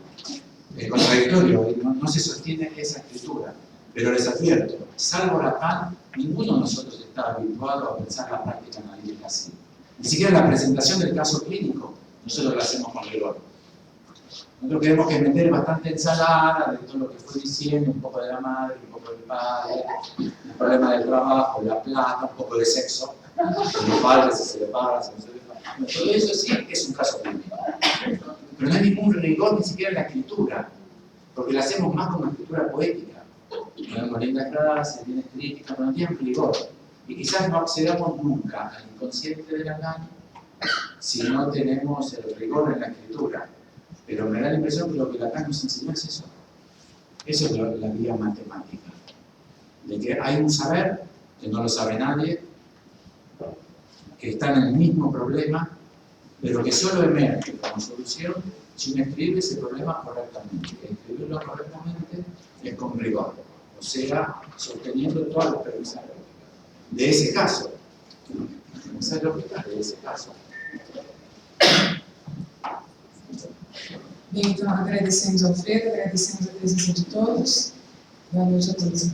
Es contradictorio, no se sostiene esa escritura. Pero les advierto, salvo Lacan, ninguno de nosotros está habituado a pensar la práctica analítica así. Ni siquiera la presentación del caso clínico, nosotros lo hacemos con rigor. Nosotros tenemos que meter bastante ensalada de todo lo que fue diciendo, un poco de la madre, un poco del padre, el problema del trabajo, la plata, un poco de sexo, si los padres, si se le paga, si no se le paga. Todo eso sí es un caso clínico. Pero no hay ningún rigor ni siquiera en la escritura, porque la hacemos más como escritura poética. Tenemos lindas frases, bien escritas, pero no tienen rigor. Y quizás no accedamos nunca al inconsciente de Lacan si no tenemos el rigor en la escritura. Pero me da la impresión que lo que Lacan nos enseñó es eso. Eso es la vía matemática. De que hay un saber, que no lo sabe nadie, que está en el mismo problema, pero que solo emerge como solución si uno escribe ese problema correctamente. Y escribirlo correctamente es con rigor. O sea, sosteniendo todas las premisas lógicas. De ese caso, premisas lógicas de esse caso. Bem, então agradecemos ao Alfredo, agradecemos a presença de todos. Boa noite a todos.